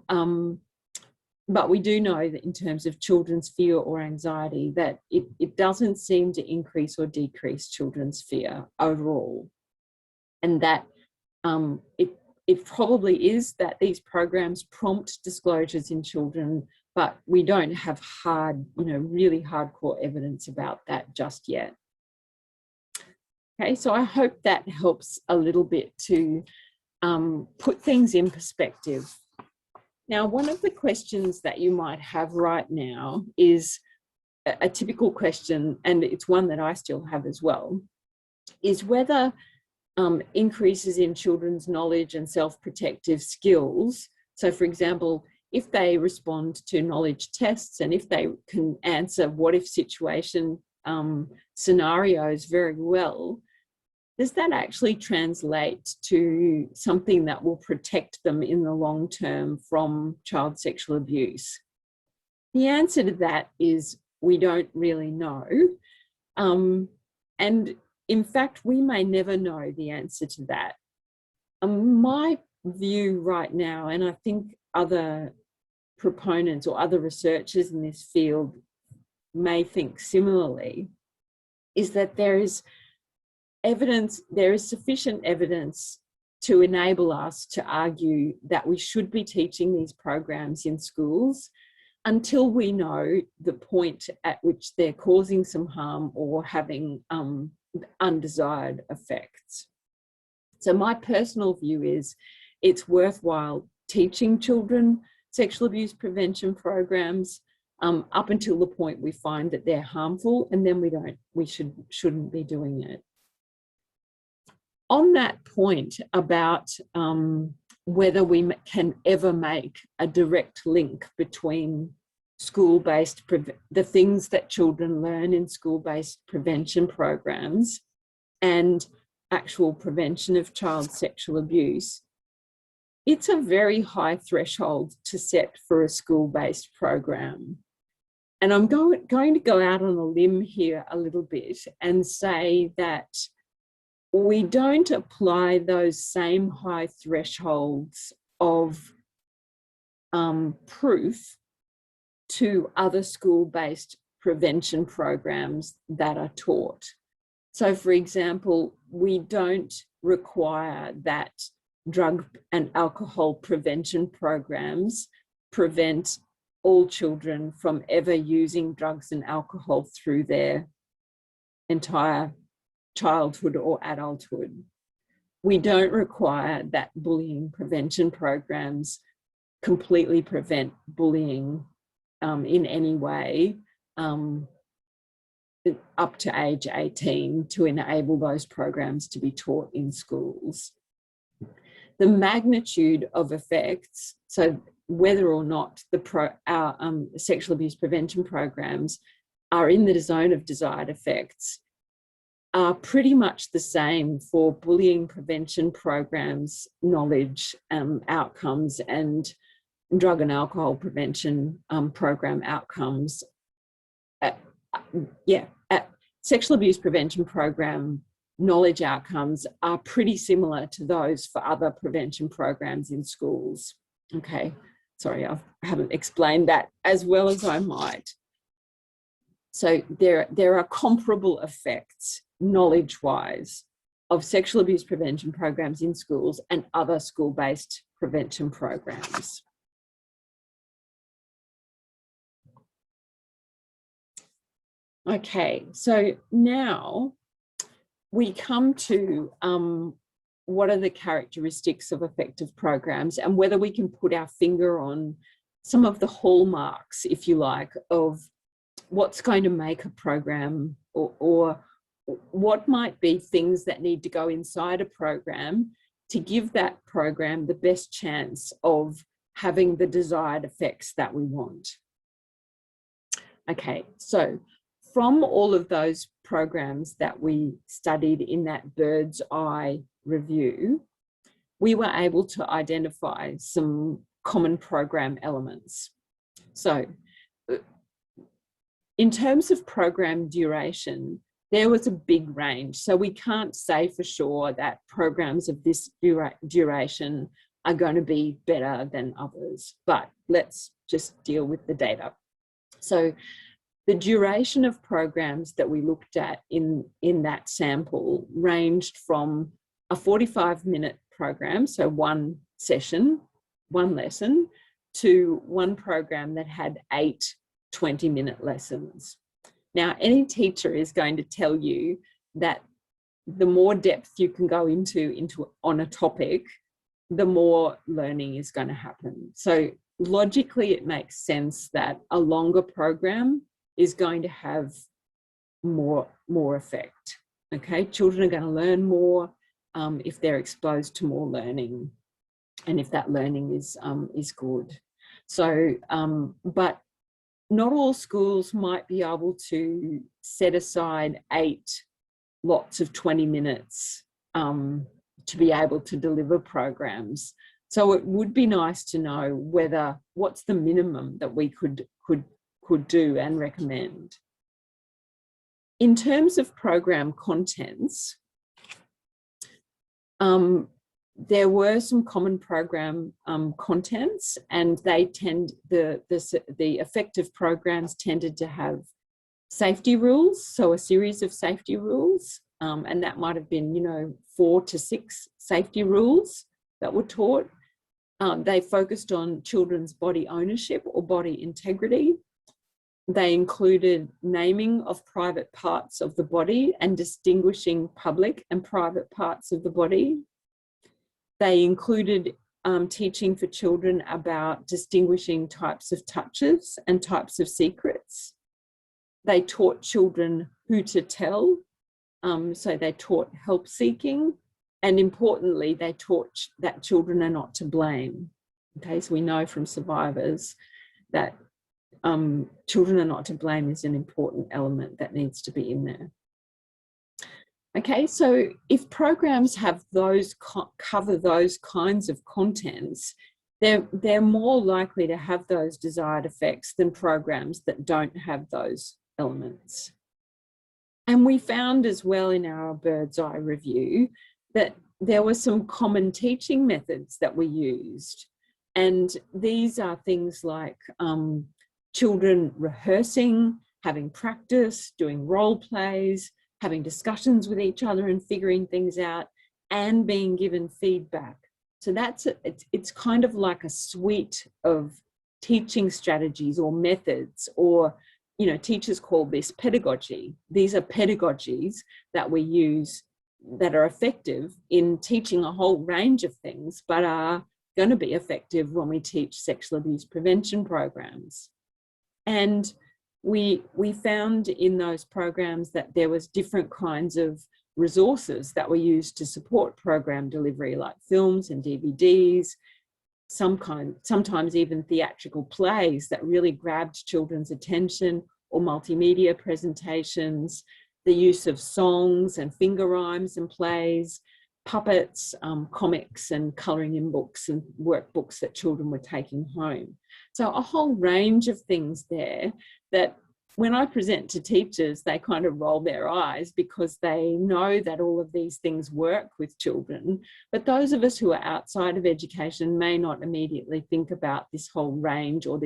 but we do know that in terms of children's fear or anxiety, that it doesn't seem to increase or decrease children's fear overall. And that it probably is that these programs prompt disclosures in children, but we don't have hard, really hardcore evidence about that just yet. Okay, so I hope that helps a little bit to put things in perspective. Now, one of the questions that you might have right now is a typical question, and it's one that I still have as well, is whether increases in children's knowledge and self-protective skills, so for example, if they respond to knowledge tests and if they can answer what-if situation scenarios very well, does that actually translate to something that will protect them in the long term from child sexual abuse? The answer to that is we don't really know. And in fact, we may never know the answer to that. My view right now, and I think other proponents or other researchers in this field may think similarly, is that there is sufficient evidence to enable us to argue that we should be teaching these programs in schools until we know the point at which they're causing some harm or having undesired effects. So my personal view is it's worthwhile teaching children sexual abuse prevention programs up until the point we find that they're harmful, and then we shouldn't be doing it. On that point about whether we can ever make a direct link between school-based, the things that children learn in school-based prevention programs and actual prevention of child sexual abuse, it's a very high threshold to set for a school-based program. And I'm going to go out on a limb here a little bit and say that we don't apply those same high thresholds of proof to other school-based prevention programs that are taught. So, for example, we don't require that drug and alcohol prevention programs prevent all children from ever using drugs and alcohol through their entire childhood or adulthood. We don't require that bullying prevention programs completely prevent bullying in any way up to age 18 to enable those programs to be taught in schools. The magnitude of effects, so whether or not our sexual abuse prevention programs are in the zone of desired effects, are pretty much the same for bullying prevention programs, knowledge outcomes, and drug and alcohol prevention program outcomes. Sexual abuse prevention program knowledge outcomes are pretty similar to those for other prevention programs in schools. Okay, sorry, I haven't explained that as well as I might. So there are comparable effects knowledge-wise of sexual abuse prevention programs in schools and other school-based prevention programs. Okay, so now we come to what are the characteristics of effective programs and whether we can put our finger on some of the hallmarks, if you like, of what's going to make a program, or what might be things that need to go inside a program to give that program the best chance of having the desired effects that we want. Okay, so from all of those programs that we studied in that bird's eye review, we were able to identify some common program elements. So in terms of program duration, there was a big range. So we can't say for sure that programs of this duration are going to be better than others, but let's just deal with the data. So the duration of programs that we looked at in that sample ranged from a 45-minute program, so one session, one lesson, to one program that had 8 20-minute lessons. Now, any teacher is going to tell you that the more depth you can go into on a topic, the more learning is going to happen. So logically, it makes sense that a longer program is going to have more effect. Okay, children are going to learn more if they're exposed to more learning, and if that learning is good. So, but not all schools might be able to set aside 8 lots of 20 minutes to be able to deliver programs. So it would be nice to know what's the minimum that we could do and recommend. In terms of program contents, there were some common program contents, and the effective programs tended to have safety rules, so a series of safety rules, and that might have been 4 to 6 safety rules that were taught. They focused on children's body ownership or body integrity. They included naming of private parts of the body and distinguishing public and private parts of the body. They included teaching for children about distinguishing types of touches and types of secrets. They taught children who to tell, so they taught help seeking, and importantly, they taught that children are not to blame. Okay, so we know from survivors that children are not to blame is an important element that needs to be in there. Okay, so if programs have cover those kinds of contents, they're more likely to have those desired effects than programs that don't have those elements. And we found as well in our bird's eye review that there were some common teaching methods that we used. And these are things like children rehearsing, having practice, doing role plays, having discussions with each other and figuring things out, and being given feedback. So it's kind of like a suite of teaching strategies or methods, or teachers call this pedagogy. These are pedagogies that we use that are effective in teaching a whole range of things, but are going to be effective when we teach sexual abuse prevention programs. And we found in those programs that there was different kinds of resources that were used to support program delivery, like films and DVDs, sometimes even theatrical plays that really grabbed children's attention, or multimedia presentations, the use of songs and finger rhymes and plays, puppets, comics, and colouring in books and workbooks that children were taking home. So a whole range of things there that when I present to teachers, they kind of roll their eyes because they know that all of these things work with children. But those of us who are outside of education may not immediately think about this whole range, or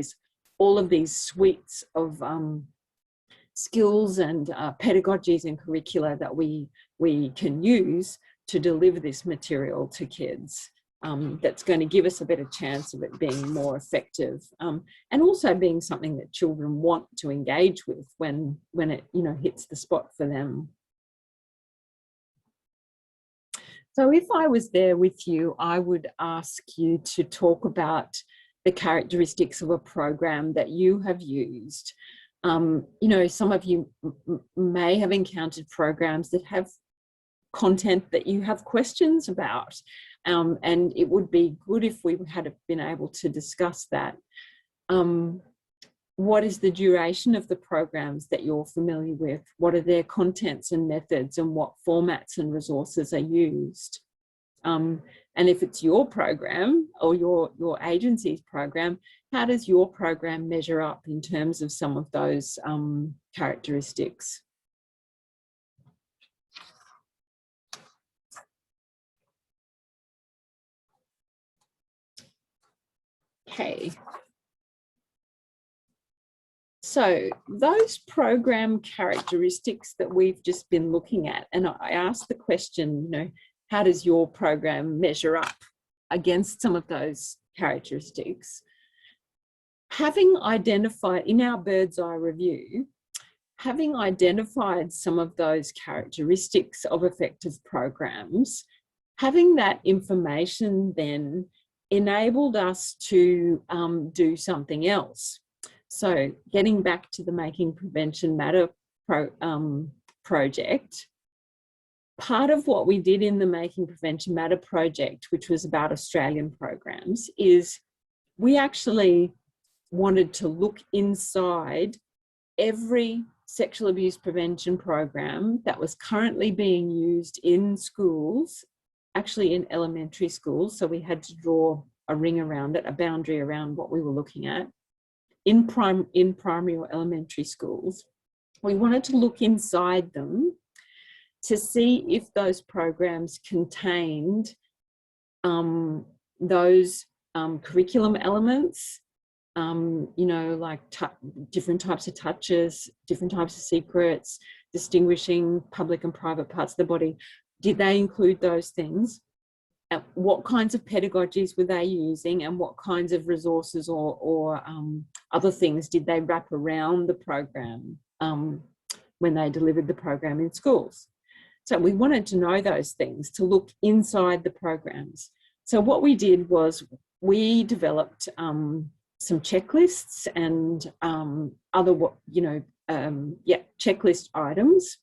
all of these suites of skills and pedagogies and curricula that we can use to deliver this material to kids. that's going to give us a better chance of it being more effective, and also being something that children want to engage with when it, you know, hits the spot for them. So if I was there with you, I would ask you to talk about the characteristics of a program that you have used. You know, some of you may have encountered programs that have content that you have questions about, and it would be good if we had been able to discuss that. What is the duration of the programs that you're familiar with? What are their contents and methods, and what formats and resources are used? And if it's your program or your agency's program, how does your program measure up in terms of some of those characteristics? Okay. So those program characteristics that we've just been looking at, and I asked the question, you know, how does your program measure up against some of those characteristics? Having identified, in our bird's eye review, having identified some of those characteristics of effective programs, having that information then enabled us to do something else. So getting back to the Making Prevention Matter project, part of what we did in the Making Prevention Matter project, which was about Australian programs, is we actually wanted to look inside every sexual abuse prevention program that was currently being used in schools, actually in elementary schools. So we had to draw a ring around it, a boundary around what we were looking at in primary or elementary schools. We wanted to look inside them to see if those programs contained those curriculum elements, you know, like different types of touches, different types of secrets, distinguishing public and private parts of the body. Did they include those things? What kinds of pedagogies were they using, and what kinds of resources or other things did they wrap around the program when they delivered the program in schools? So we wanted to know those things, to look inside the programs. So what we did was we developed some checklists and other, you know, checklist items,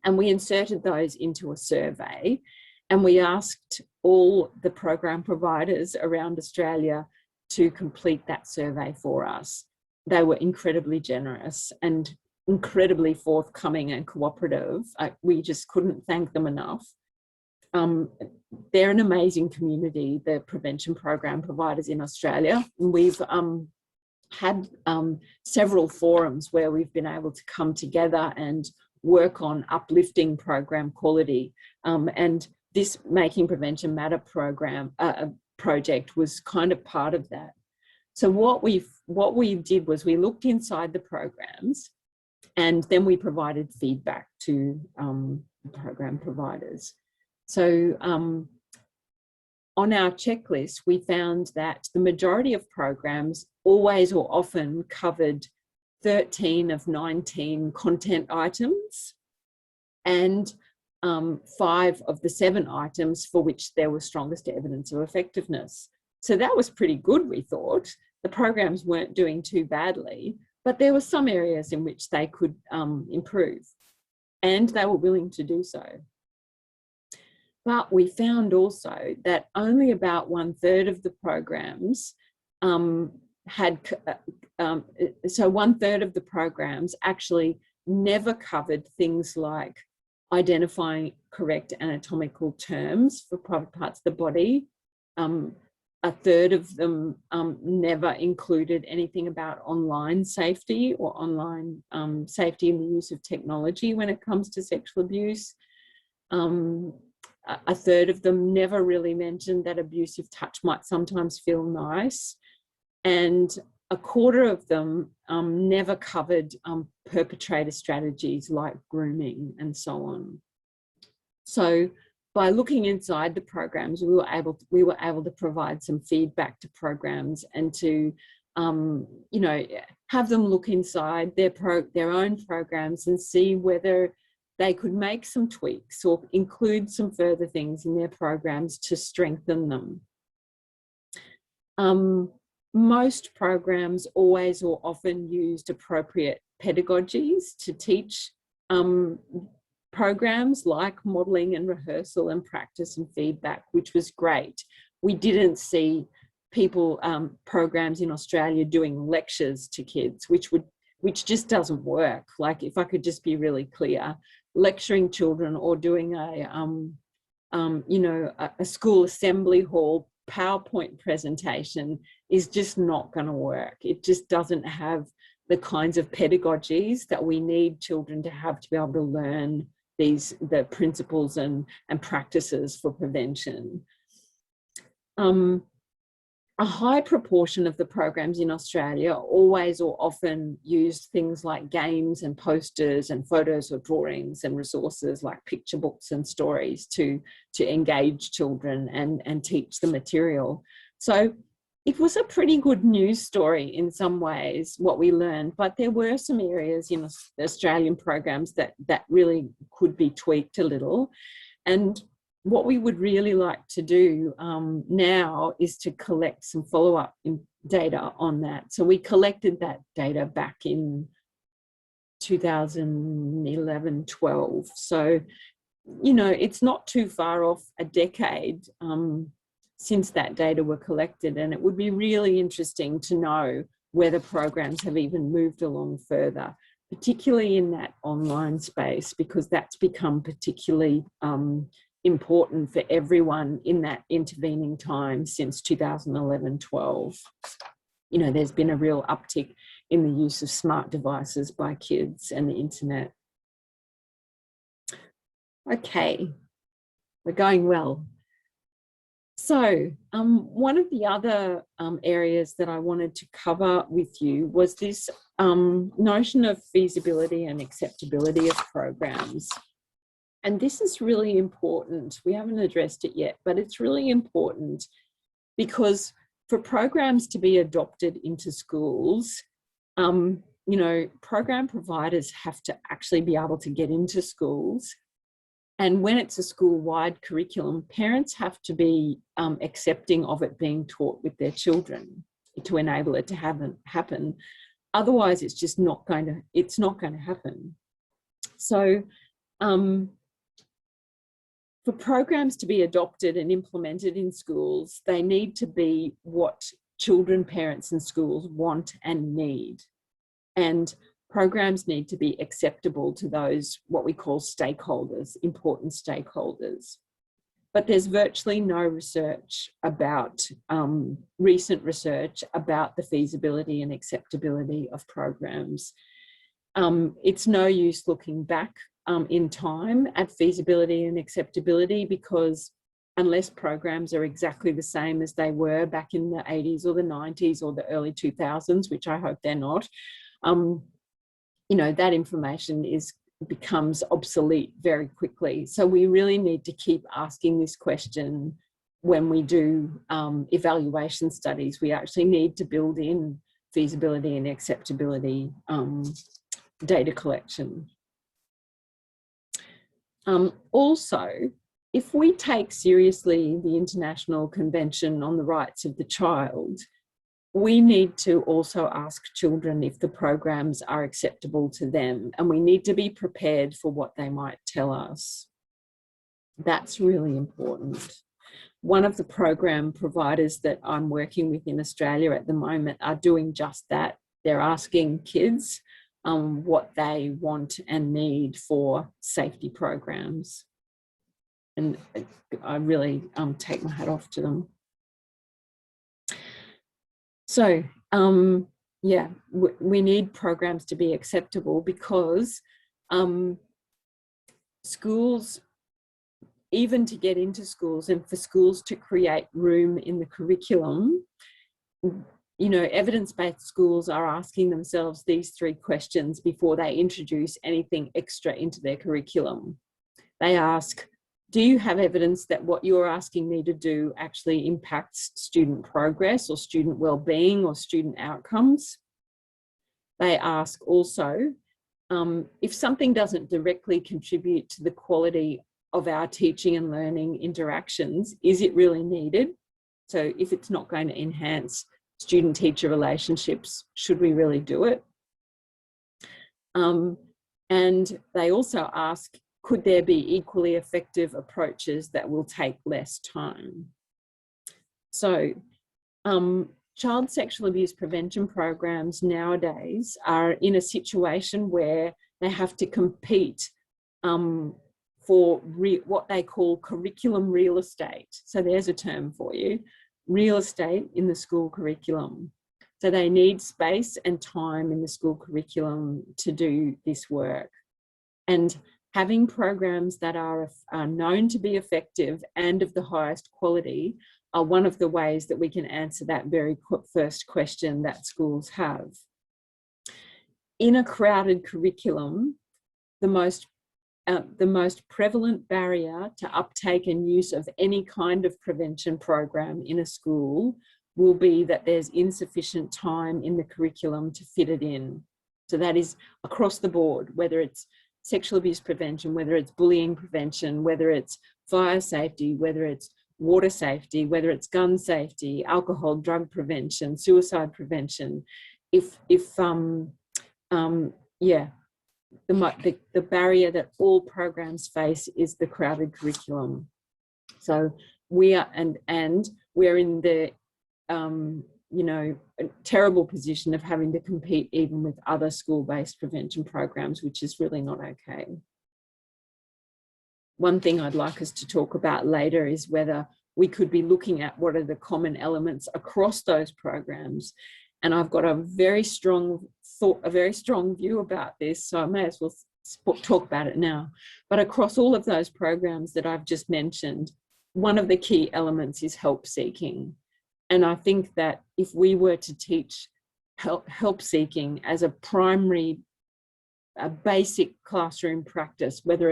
and we inserted those into a survey, and we asked all the program providers around Australia to complete that survey for us. They were incredibly generous and incredibly forthcoming and cooperative. We just couldn't thank them enough. They're an amazing community, the prevention program providers in Australia. We've had several forums where we've been able to come together and work on uplifting program quality. And this Making Prevention Matter program project was kind of part of that. So what we did was we looked inside the programs, and then we provided feedback to program providers. So on our checklist, we found that the majority of programs always or often covered 13 of 19 content items, and 5 of the 7 items for which there was strongest evidence of effectiveness. So that was pretty good, we thought. The programs weren't doing too badly, but there were some areas in which they could improve, and they were willing to do so. But we found also that only about 1/3 of the programs so 1/3 of the programs actually never covered things like identifying correct anatomical terms for private parts of the body. 1/3 of them never included anything about online safety or online safety in the use of technology when it comes to sexual abuse. 1/3 of them never really mentioned that abusive touch might sometimes feel nice. And 1/4 of them never covered perpetrator strategies like grooming and so on. So by looking inside the programs, we were able to provide some feedback to programs and to you know, have them look inside their own programs and see whether they could make some tweaks or include some further things in their programs to strengthen them. Most programs always or often used appropriate pedagogies to teach programs like modelling and rehearsal and practice and feedback, which was great. We didn't see programs in Australia doing lectures to kids, which just doesn't work. Like, if I could just be really clear, lecturing children or doing you know, a school assembly hall PowerPoint presentation is just not going to work. It just doesn't have the kinds of pedagogies that we need children to have to be able to learn the principles and practices for prevention. A high proportion of the programs in Australia always or often use things like games and posters and photos or drawings and resources like picture books and stories to engage children and teach the material. So it was a pretty good news story in some ways, what we learned, but there were some areas in the Australian programs that really could be tweaked a little. And what we would really like to do now is to collect some follow-up data on that. So we collected that data back in 2011-12. So, you know, it's not too far off a decade since that data were collected, and it would be really interesting to know whether programs have even moved along further, particularly in that online space, because that's become particularly important for everyone in that intervening time since 2011-12. You know, there's been a real uptick in the use of smart devices by kids and the internet. Okay, we're going well. So one of the other areas that I wanted to cover with you was this notion of feasibility and acceptability of programs. And this is really important. We haven't addressed it yet, but it's really important because for programs to be adopted into schools, you know, program providers have to actually be able to get into schools. And when it's a school-wide curriculum, parents have to be accepting of it being taught with their children to enable it to happen. Otherwise, it's just not going to happen. So, for programs to be adopted and implemented in schools, they need to be what children, parents and schools want and need. And programs need to be acceptable to those, what we call stakeholders, important stakeholders. But there's virtually no research about, recent research about the feasibility and acceptability of programs. It's no use looking back in time at feasibility and acceptability, because unless programs are exactly the same as they were back in the 80s or the 90s or the early 2000s, which I hope they're not, you know, that information becomes obsolete very quickly. So we really need to keep asking this question when we do evaluation studies. We actually need to build in feasibility and acceptability data collection. Also, if we take seriously the International Convention on the Rights of the Child, we need to also ask children if the programs are acceptable to them, and we need to be prepared for what they might tell us. That's really important. One of the program providers that I'm working with in Australia at the moment are doing just that. They're asking kids what they want and need for safety programs. And I really take my hat off to them. So, yeah, we need programs to be acceptable, because schools, even to get into schools and for schools to create room in the curriculum, you know, evidence-based schools are asking themselves these three questions before they introduce anything extra into their curriculum. They ask, Do you have evidence that what you're asking me to do actually impacts student progress or student well-being or student outcomes? They ask also, if something doesn't directly contribute to the quality of our teaching and learning interactions, is it really needed? So if it's not going to enhance student-teacher relationships, should we really do it? And they also ask, could there be equally effective approaches that will take less time? So child sexual abuse prevention programs nowadays are in a situation where they have to compete for what they call curriculum real estate. So there's a term for you, real estate in the school curriculum. So they need space and time in the school curriculum to do this work. And having programs that are known to be effective and of the highest quality are one of the ways that we can answer that very first question that schools have. In a crowded curriculum, the most prevalent barrier to uptake and use of any kind of prevention program in a school will be that there's insufficient time in the curriculum to fit it in. So that is across the board, whether it's sexual abuse prevention, whether it's bullying prevention, whether it's fire safety, whether it's water safety, whether it's gun safety, alcohol, drug prevention, suicide prevention. The barrier that all programs face is the crowded curriculum. So we are, and we're in the a terrible position of having to compete even with other school-based prevention programs, which is really not okay. One thing I'd like us to talk about later is whether we could be looking at what are the common elements across those programs. And I've got a very strong view about this, so I may as well talk about it now. But across all of those programs that I've just mentioned, one of the key elements is help seeking. And I think that if we were to teach help seeking as a primary, basic classroom practice, whether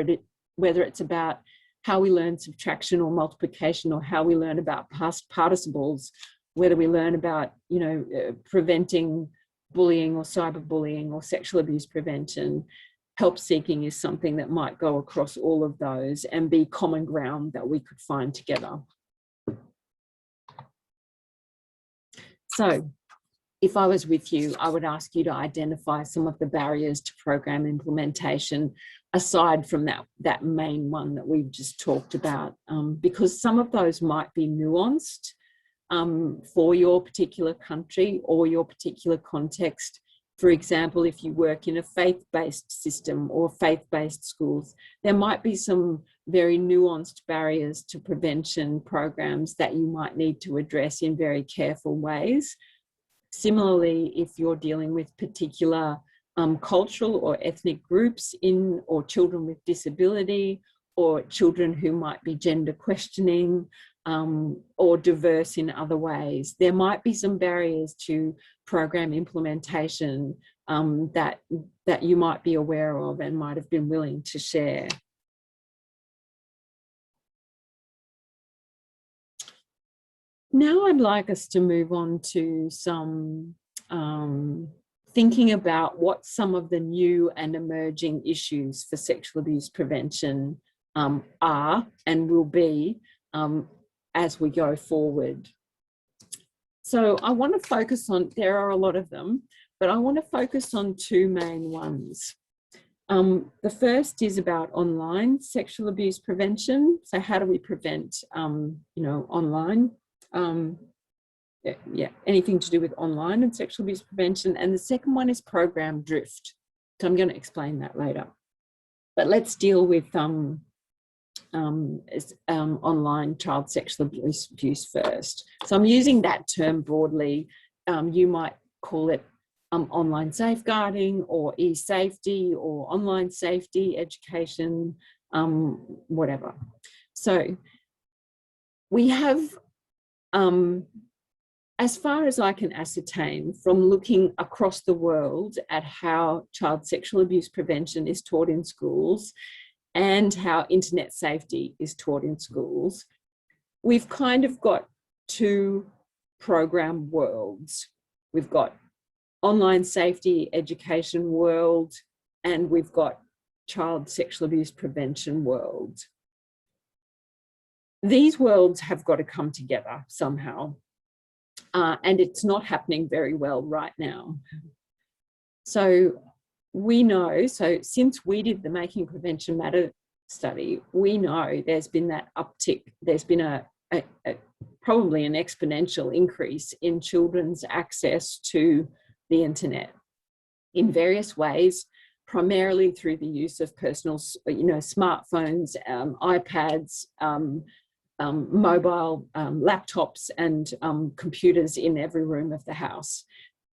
it's about how we learn subtraction or multiplication, or how we learn about past participles, whether we learn about, preventing bullying or cyberbullying or sexual abuse prevention, help seeking is something that might go across all of those and be common ground that we could find together. So if I was with you, I would ask you to identify some of the barriers to program implementation, aside from that main one that we've just talked about, because some of those might be nuanced for your particular country or your particular context. For example, if you work in a faith-based system or faith-based schools, there might be some very nuanced barriers to prevention programs that you might need to address in very careful ways. Similarly, if you're dealing with particular cultural or ethnic groups or children with disability, or children who might be gender questioning, or diverse in other ways, there might be some barriers to program implementation that you might be aware of and might have been willing to share. Now I'd like us to move on to some thinking about what some of the new and emerging issues for sexual abuse prevention are and will be as we go forward. So I want to focus on, there are a lot of them, but I want to focus on two main ones. The first is about online sexual abuse prevention. So how do we prevent, online? Anything to do with online and sexual abuse prevention. And the second one is program drift. So I'm going to explain that later. But let's deal with online child sexual abuse first. So I'm using that term broadly. You might call it online safeguarding or e-safety or online safety education, whatever. So we have, as far as I can ascertain from looking across the world at how child sexual abuse prevention is taught in schools and how internet safety is taught in schools, we've kind of got two program worlds. We've got online safety education world, and we've got child sexual abuse prevention world. These worlds have got to come together somehow, and it's not happening very well right now. So we know, so since we did the Making Prevention Matter study, we know there's been that uptick. There's been probably an exponential increase in children's access to the internet in various ways, primarily through the use of personal, smartphones, iPads, mobile laptops, and computers in every room of the house.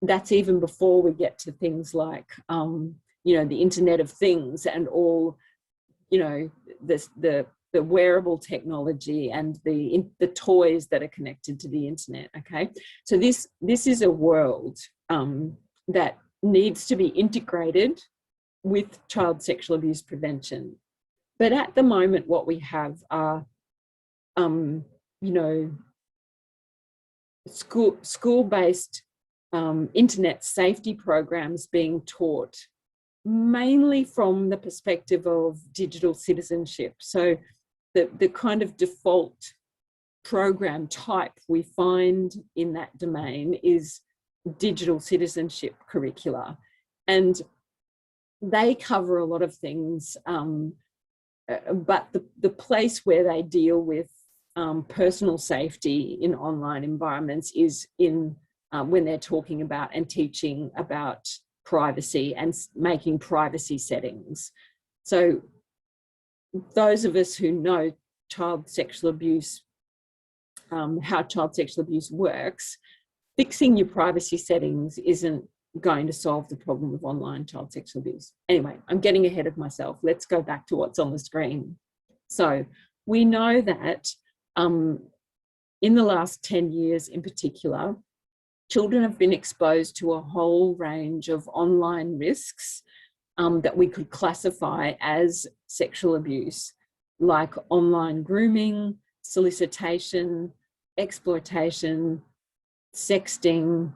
That's even before we get to things like, the Internet of Things and all, the wearable technology and the toys that are connected to the internet. Okay, so this is a world that needs to be integrated with child sexual abuse prevention. But at the moment, what we have are, school-based internet safety programs being taught mainly from the perspective of digital citizenship. So the kind of default program type we find in that domain is digital citizenship curricula. And they cover a lot of things, but the place where they deal with personal safety in online environments is in when they're talking about and teaching about privacy and making privacy settings. So those of us who know child sexual abuse, how child sexual abuse works, fixing your privacy settings isn't going to solve the problem of online child sexual abuse. Anyway, I'm getting ahead of myself. Let's go back to what's on the screen. So we know that in the last 10 years in particular, children have been exposed to a whole range of online risks that we could classify as sexual abuse, like online grooming, solicitation, exploitation, sexting,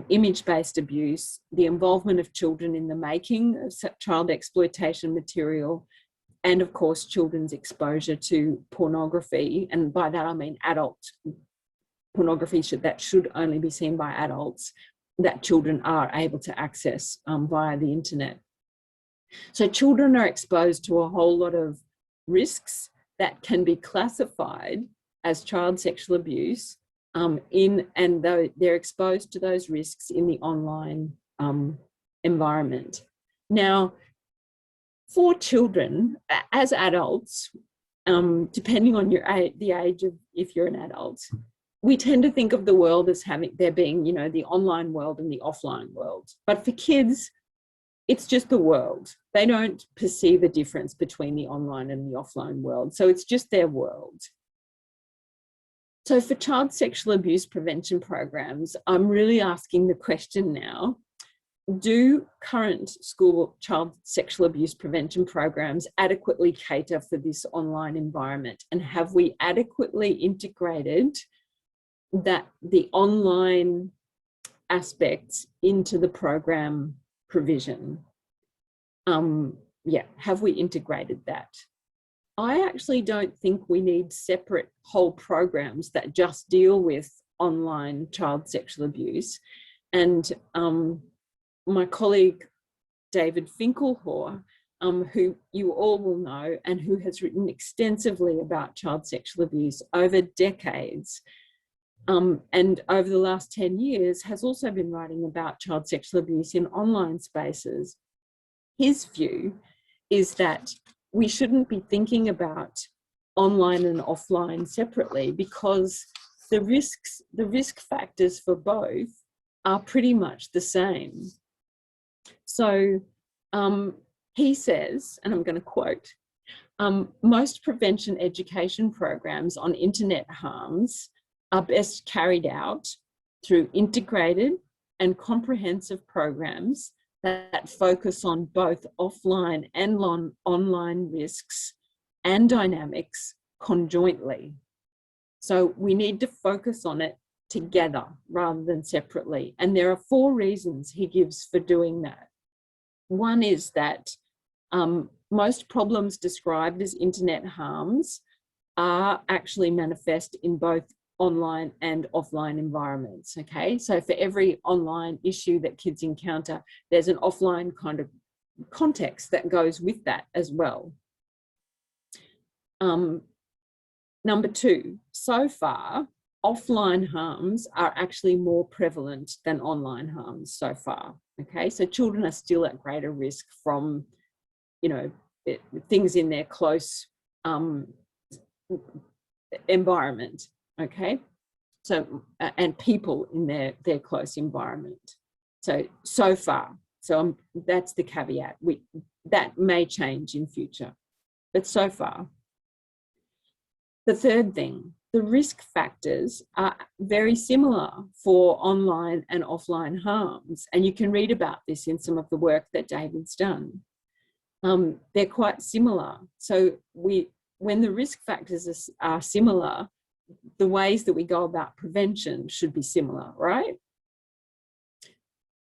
image-based abuse, the involvement of children in the making of child exploitation material, and of course, children's exposure to pornography. And by that, I mean adult pornography that should only be seen by adults, that children are able to access via the internet. So children are exposed to a whole lot of risks that can be classified as child sexual abuse, and they're exposed to those risks in the online environment. Now, for children, as adults, depending on the age of if you're an adult, we tend to think of the world as there being, the online world and the offline world. But for kids, it's just the world. They don't perceive a difference between the online and the offline world. So it's just their world. So for child sexual abuse prevention programs, I'm really asking the question now, do current school child sexual abuse prevention programs adequately cater for this online environment? And have we adequately integrated the online aspects into the program provision? Have we integrated that? I actually don't think we need separate whole programs that just deal with online child sexual abuse. And my colleague, David Finkelhor, who you all will know and who has written extensively about child sexual abuse over decades, and over the last 10 years has also been writing about child sexual abuse in online spaces. His view is that we shouldn't be thinking about online and offline separately, because the risk factors for both are pretty much the same. So he says, and I'm going to quote, most prevention education programs on internet harms are best carried out through integrated and comprehensive programs that focus on both offline and online risks and dynamics conjointly. So we need to focus on it together rather than separately. And there are 4 reasons he gives for doing that. One is that most problems described as internet harms are actually manifest in both online and offline environments, okay? So for every online issue that kids encounter, there's an offline kind of context that goes with that as well. Number 2, so far, offline harms are actually more prevalent than online harms so far, okay? So children are still at greater risk from, you know, things in their close environment, okay? So, and people in their close environment. So far, so that's the caveat. That may change in future, but so far. The 3rd thing, the risk factors are very similar for online and offline harms. And you can read about this in some of the work that David's done. They're quite similar. So when the risk factors are similar, the ways that we go about prevention should be similar, right?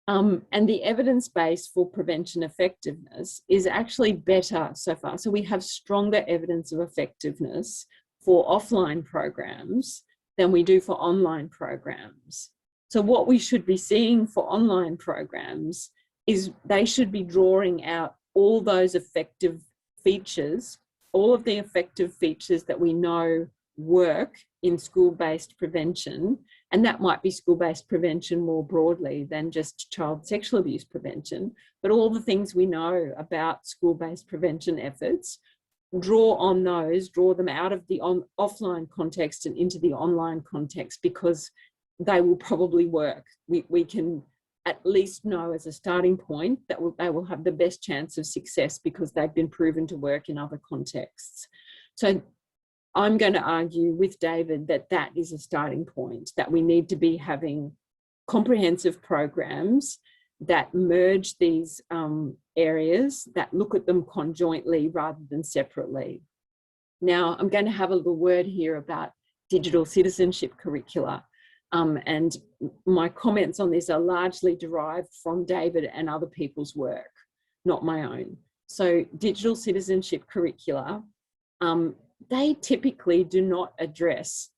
And the evidence base for prevention effectiveness is actually better so far. So we have stronger evidence of effectiveness for offline programs than we do for online programs. So what we should be seeing for online programs is they should be drawing out all those effective features, all of the effective features that we know work in school-based prevention, and that might be school-based prevention more broadly than just child sexual abuse prevention, but all the things we know about school-based prevention efforts, draw on those, draw them out of the offline context and into the online context, because they will probably work. We can at least know as a starting point that they will have the best chance of success because they've been proven to work in other contexts. So I'm going to argue with David that that is a starting point, that we need to be having comprehensive programs that merge these areas, that look at them conjointly rather than separately. Now, I'm going to have a little word here about digital citizenship curricula. And my comments on this are largely derived from David and other people's work, not my own. So digital citizenship curricula, they typically do not address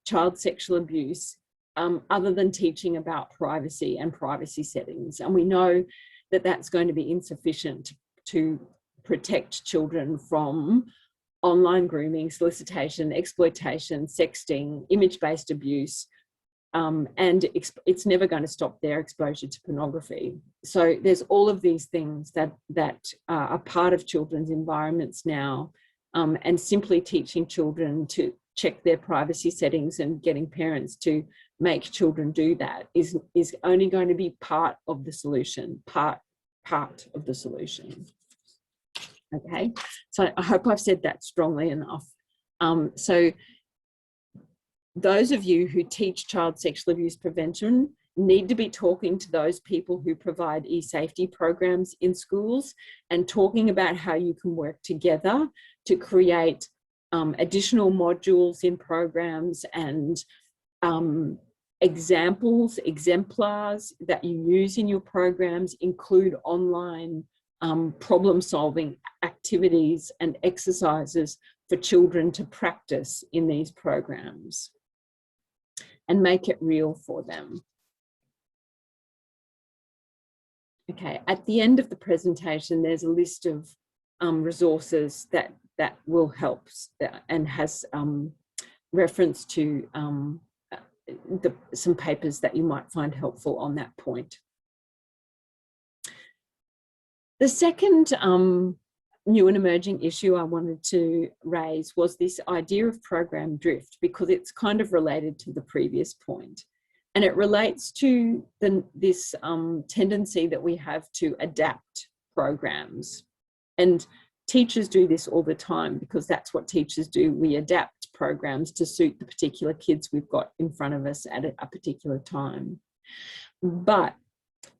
child sexual abuse other than teaching about privacy and privacy settings. And we know that that's going to be insufficient to protect children from online grooming, solicitation, exploitation, sexting, image-based abuse, and it's never going to stop their exposure to pornography. So there's all of these things that are part of children's environments now, and simply teaching children to check their privacy settings and getting parents to make children do that is only going to be part of the solution, part of the solution. Okay, so I hope I've said that strongly enough. So those of you who teach child sexual abuse prevention need to be talking to those people who provide e-safety programs in schools and talking about how you can work together to create additional modules in programs and exemplars that you use in your programs include online problem-solving activities and exercises for children to practice in these programs and make it real for them. Okay, at the end of the presentation, there's a list of resources that will help and has reference to some papers that you might find helpful on that point. The second new and emerging issue I wanted to raise was this idea of program drift, because it's kind of related to the previous point. And it relates to this tendency that we have to adapt programs. And teachers do this all the time because that's what teachers do. We adapt programs to suit the particular kids we've got in front of us at a particular time. But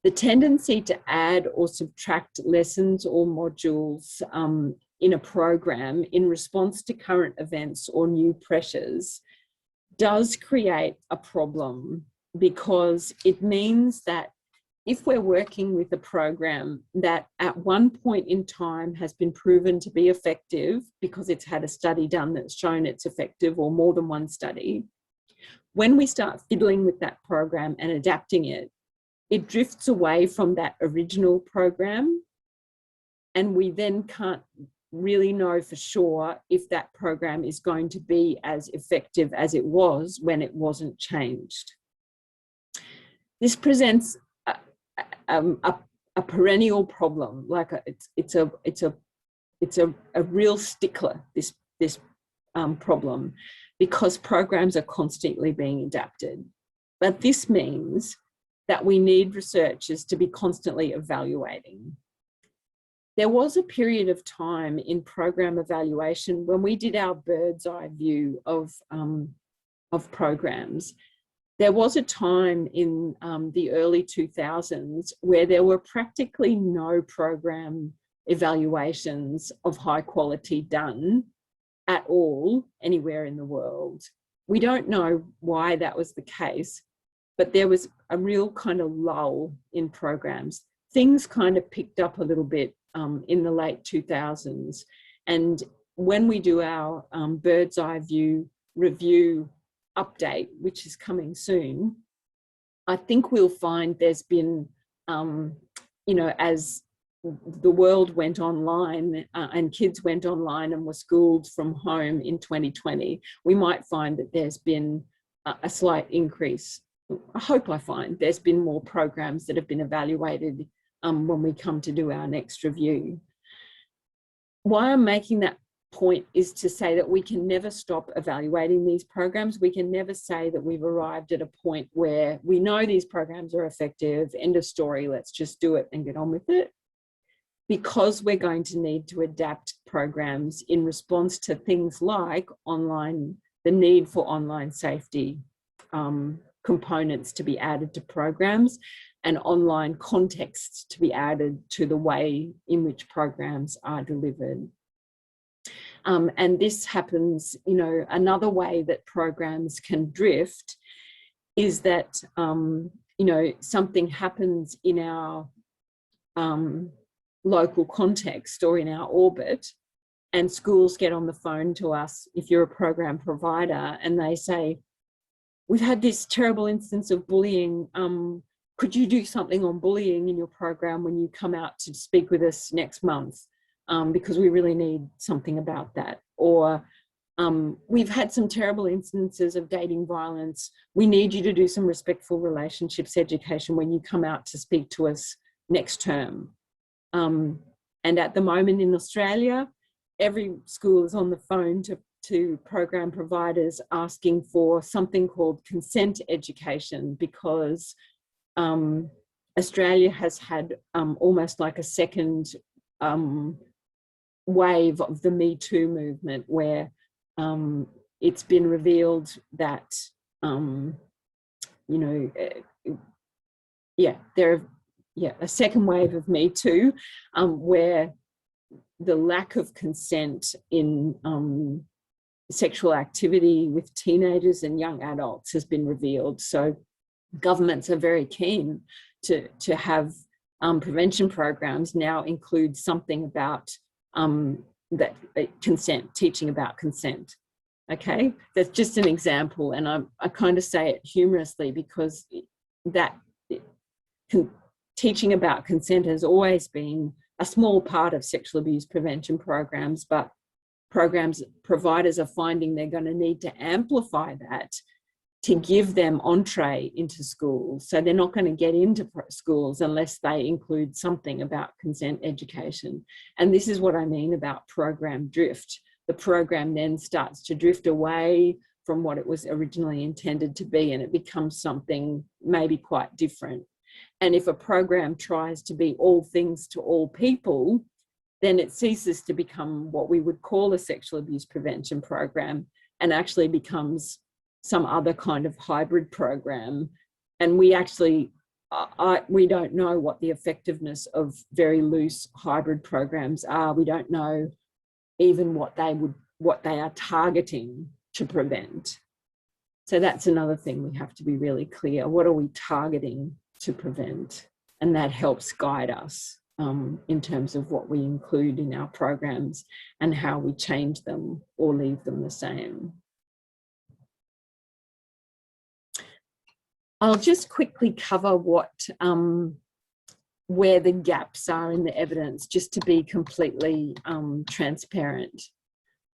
The tendency to add or subtract lessons or modules in a program in response to current events or new pressures does create a problem, because it means that if we're working with a program that at one point in time has been proven to be effective because it's had a study done that's shown it's effective, or more than one study, when we start fiddling with that program and adapting it, it drifts away from that original program, and we then can't really know for sure if that program is going to be as effective as it was when it wasn't changed. This presents a perennial problem. Like it's a real stickler, this problem, because programs are constantly being adapted. But this means that we need researchers to be constantly evaluating. There was a period of time in program evaluation when we did our bird's eye view of programs. There was a time in the early 2000s where there were practically no program evaluations of high quality done at all anywhere in the world. We don't know why that was the case, but there was a real kind of lull in programs. Things kind of picked up a little bit in the late 2000s. And when we do our bird's eye view review update, which is coming soon, I think we'll find there's been, as the world went online and kids went online and were schooled from home in 2020, we might find that there's been a slight increase. I hope I find there's been more programs that have been evaluated when we come to do our next review. Why I'm making that point is to say that we can never stop evaluating these programs. We can never say that we've arrived at a point where we know these programs are effective, end of story, let's just do it and get on with it. Because we're going to need to adapt programs in response to things like online, the need for online safety components to be added to programs, and online contexts to be added to the way in which programs are delivered. And this happens, another way that programs can drift is that, something happens in our local context or in our orbit, and schools get on the phone to us, if you're a program provider, and they say, we've had this terrible instance of bullying. Could you do something on bullying in your program when you come out to speak with us next month? Because we really need something about that. Or we've had some terrible instances of dating violence. We need you to do some respectful relationships education when you come out to speak to us next term. And at the moment in Australia, every school is on the phone to program providers asking for something called consent education, because Australia has had almost like a second wave of the Me Too movement, where it's been revealed that, a second wave of Me Too, where the lack of consent in sexual activity with teenagers and young adults has been revealed. So governments are very keen to have prevention programs now include something about that consent, teaching about consent. Okay, that's just an example, and I kind of say it humorously, because teaching about consent has always been a small part of sexual abuse prevention programs, but providers are finding they're going to need to amplify that to give them entree into schools. So they're not going to get into schools unless they include something about consent education. And this is what I mean about program drift. The program then starts to drift away from what it was originally intended to be, and it becomes something maybe quite different. And if a program tries to be all things to all people, then it ceases to become what we would call a sexual abuse prevention program and actually becomes some other kind of hybrid program. And we actually we don't know what the effectiveness of very loose hybrid programs are. We don't know even what they are targeting to prevent. So that's another thing we have to be really clear. What are we targeting to prevent? And that helps guide us in terms of what we include in our programs and how we change them or leave them the same. I'll just quickly cover where the gaps are in the evidence, just to be completely transparent.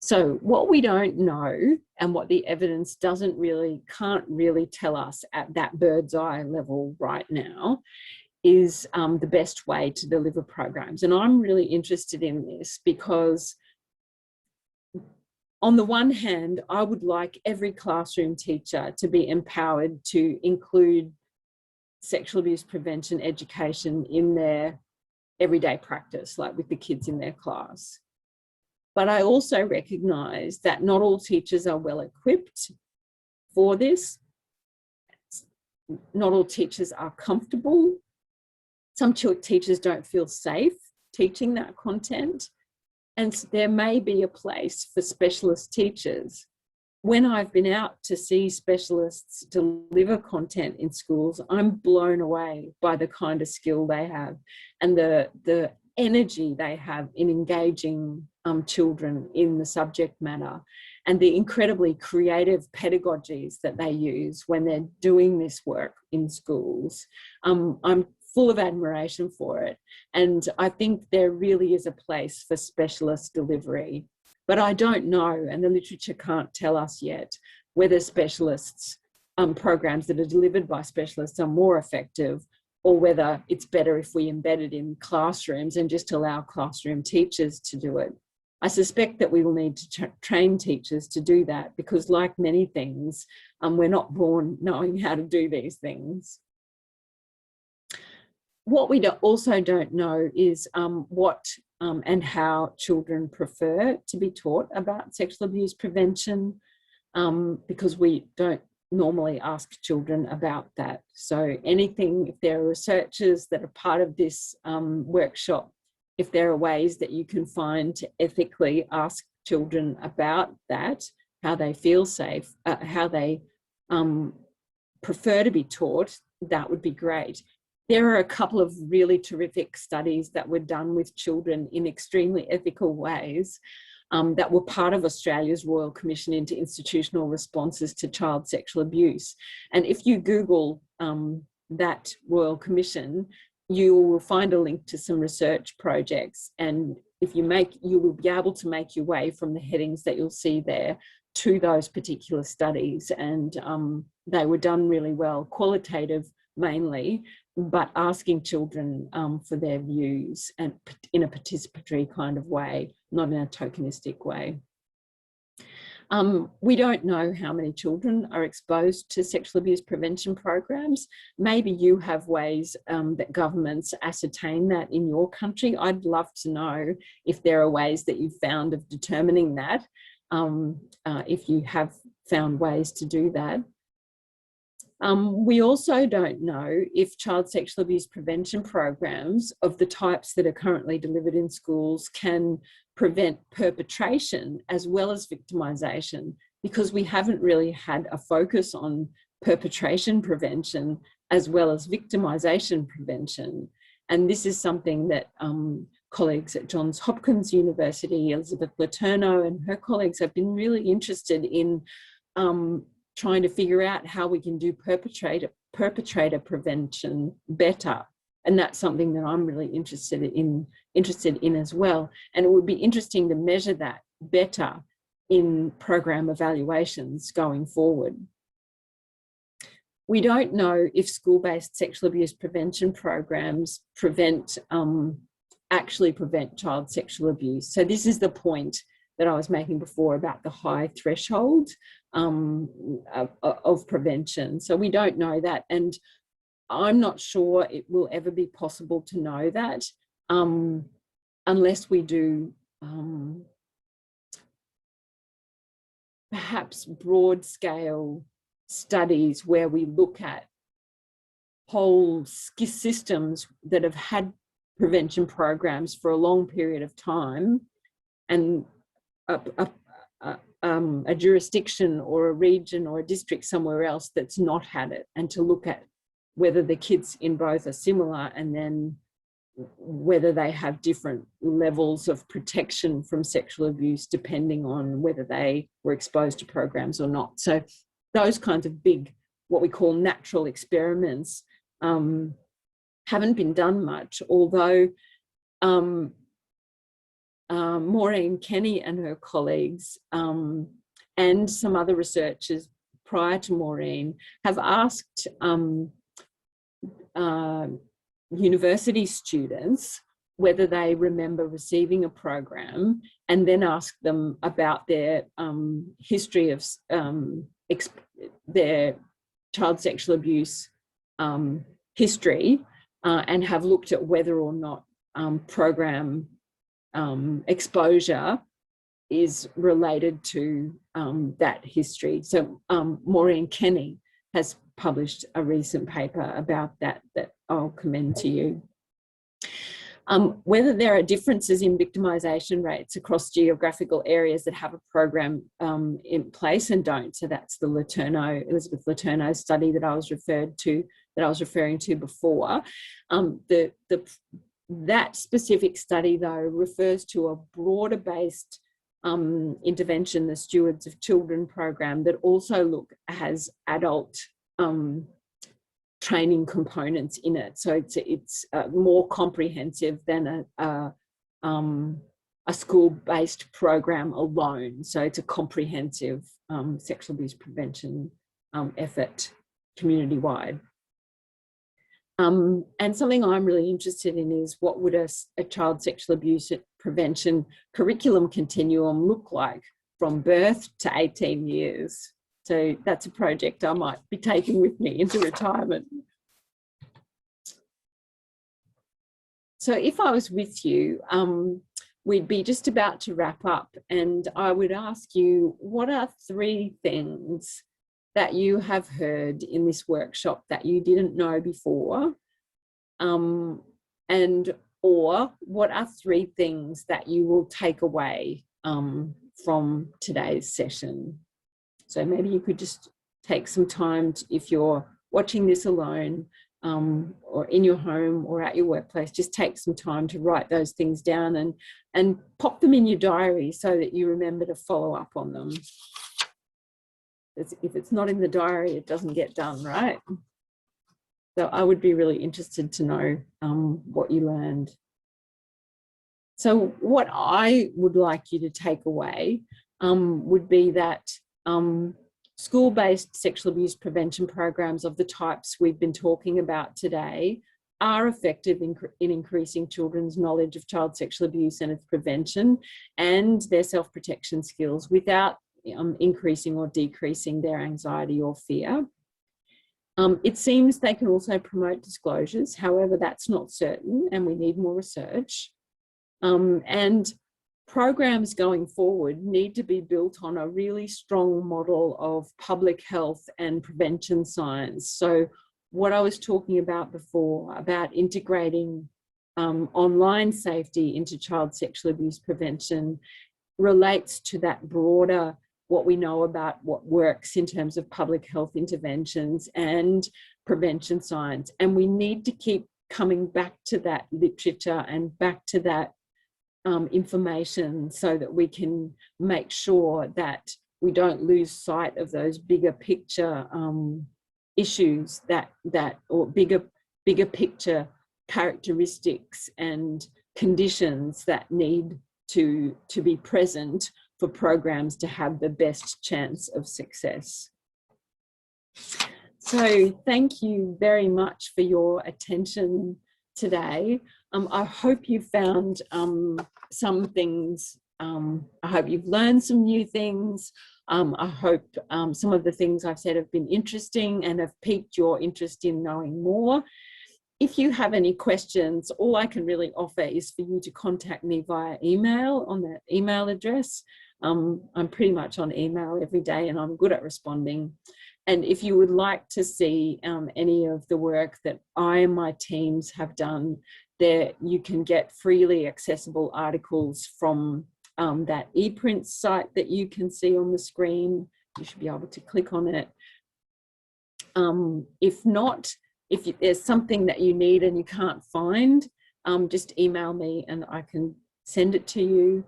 So what we don't know and what the evidence can't really tell us at that bird's eye level right now is the best way to deliver programs. And I'm really interested in this because on the one hand, I would like every classroom teacher to be empowered to include sexual abuse prevention education in their everyday practice, like with the kids in their class. But I also recognise that not all teachers are well equipped for this. Not all teachers are comfortable. Some teachers don't feel safe teaching that content. And there may be a place for specialist teachers. When I've been out to see specialists deliver content in schools, I'm blown away by the kind of skill they have and the energy they have in engaging children in the subject matter, and the incredibly creative pedagogies that they use when they're doing this work in schools. I'm full of admiration for it. And I think there really is a place for specialist delivery. But I don't know, and the literature can't tell us yet, whether specialists, programs that are delivered by specialists are more effective, or whether it's better if we embed it in classrooms and just allow classroom teachers to do it. I suspect that we will need to train teachers to do that, because like many things, we're not born knowing how to do these things. What we also don't know is what and how children prefer to be taught about sexual abuse prevention, because we don't normally ask children about that. So anything, if there are researchers that are part of this workshop, if there are ways that you can find to ethically ask children about that, how they feel safe, how they prefer to be taught, that would be great. There are a couple of really terrific studies that were done with children in extremely ethical ways that were part of Australia's Royal Commission into Institutional Responses to Child Sexual Abuse. And if you Google that Royal Commission, you will find a link to some research projects. And if you will be able to make your way from the headings that you'll see there to those particular studies. And they were done really well, qualitative mainly, but asking children for their views and in a participatory kind of way, not in a tokenistic way. We don't know how many children are exposed to sexual abuse prevention programs. Maybe you have ways that governments ascertain that in your country. I'd love to know if there are ways that you've found of determining that, if you have found ways to do that. We also don't know if child sexual abuse prevention programs of the types that are currently delivered in schools can prevent perpetration as well as victimisation, because we haven't really had a focus on perpetration prevention as well as victimisation prevention. And this is something that colleagues at Johns Hopkins University, Elizabeth Letourneau and her colleagues have been really interested in trying to figure out how we can do perpetrator prevention better. And that's something that I'm really interested in as well. And it would be interesting to measure that better in program evaluations going forward. We don't know if school-based sexual abuse prevention programs actually prevent child sexual abuse. So this is the point that I was making before about the high threshold of prevention. So we don't know that, and I'm not sure it will ever be possible to know that unless we do perhaps broad scale studies where we look at whole systems that have had prevention programs for a long period of time, and a jurisdiction or a region or a district somewhere else that's not had it, and to look at whether the kids in both are similar, and then whether they have different levels of protection from sexual abuse depending on whether they were exposed to programs or not. So those kinds of big, what we call natural experiments, haven't been done much, although Maureen Kenny and her colleagues and some other researchers prior to Maureen have asked university students whether they remember receiving a program, and then ask them about their history of their child sexual abuse history, and have looked at whether or not program exposure is related to that history. So Maureen Kenny has published a recent paper about that I'll commend to you. Whether there are differences in victimisation rates across geographical areas that have a program in place and don't. So that's the Elizabeth Letourneau study that I was referring to before. That specific study, though, refers to a broader-based intervention, the Stewards of Children program, that also has adult training components in it. So it's more comprehensive than a school-based program alone. So it's a comprehensive sexual abuse prevention effort community-wide. And something I'm really interested in is what would a child sexual abuse prevention curriculum continuum look like from birth to 18 years. So that's a project I might be taking with me into retirement. So if I was with you, we'd be just about to wrap up, and I would ask you, what are 3 things that you have heard in this workshop that you didn't know before? Or what are 3 things that you will take away from today's session? So maybe you could just take some time if you're watching this alone, or in your home or at your workplace, just take some time to write those things down and pop them in your diary so that you remember to follow up on them. If it's not in the diary, it doesn't get done, right? So I would be really interested to know what you learned. So what I would like you to take away would be that school-based sexual abuse prevention programs of the types we've been talking about today are effective in increasing children's knowledge of child sexual abuse and its prevention and their self-protection skills without increasing or decreasing their anxiety or fear. It seems they can also promote disclosures. However, that's not certain, and we need more research. And programs going forward need to be built on a really strong model of public health and prevention science. So what I was talking about before, about integrating online safety into child sexual abuse prevention, relates to that broader, what we know about what works in terms of public health interventions and prevention science. And we need to keep coming back to that literature and back to that information so that we can make sure that we don't lose sight of those bigger picture issues or bigger picture characteristics and conditions that need to be present for programs to have the best chance of success. So thank you very much for your attention today. I hope you found some things, I hope you've learned some new things. I hope some of the things I've said have been interesting and have piqued your interest in knowing more. If you have any questions, all I can really offer is for you to contact me via email on that email address. I'm pretty much on email every day and I'm good at responding. And if you would like to see any of the work that I and my teams have done, there you can get freely accessible articles from that ePrint site that you can see on the screen. You should be able to click on it. If not, if there's something that you need and you can't find, just email me and I can send it to you.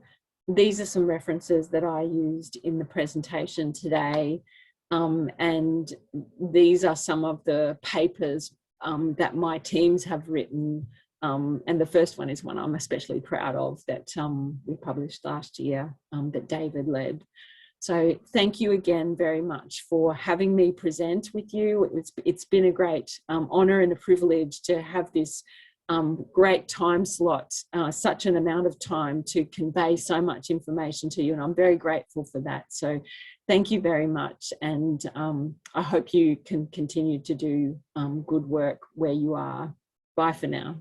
These are some references that I used in the presentation today. And these are some of the papers that my teams have written. And the first one is one I'm especially proud of that we published last year that David led. So thank you again very much for having me present with you. It's been a great honour and a privilege to have this great time slot, such an amount of time to convey so much information to you, and I'm very grateful for that. So thank you very much, and I hope you can continue to do good work where you are. Bye for now.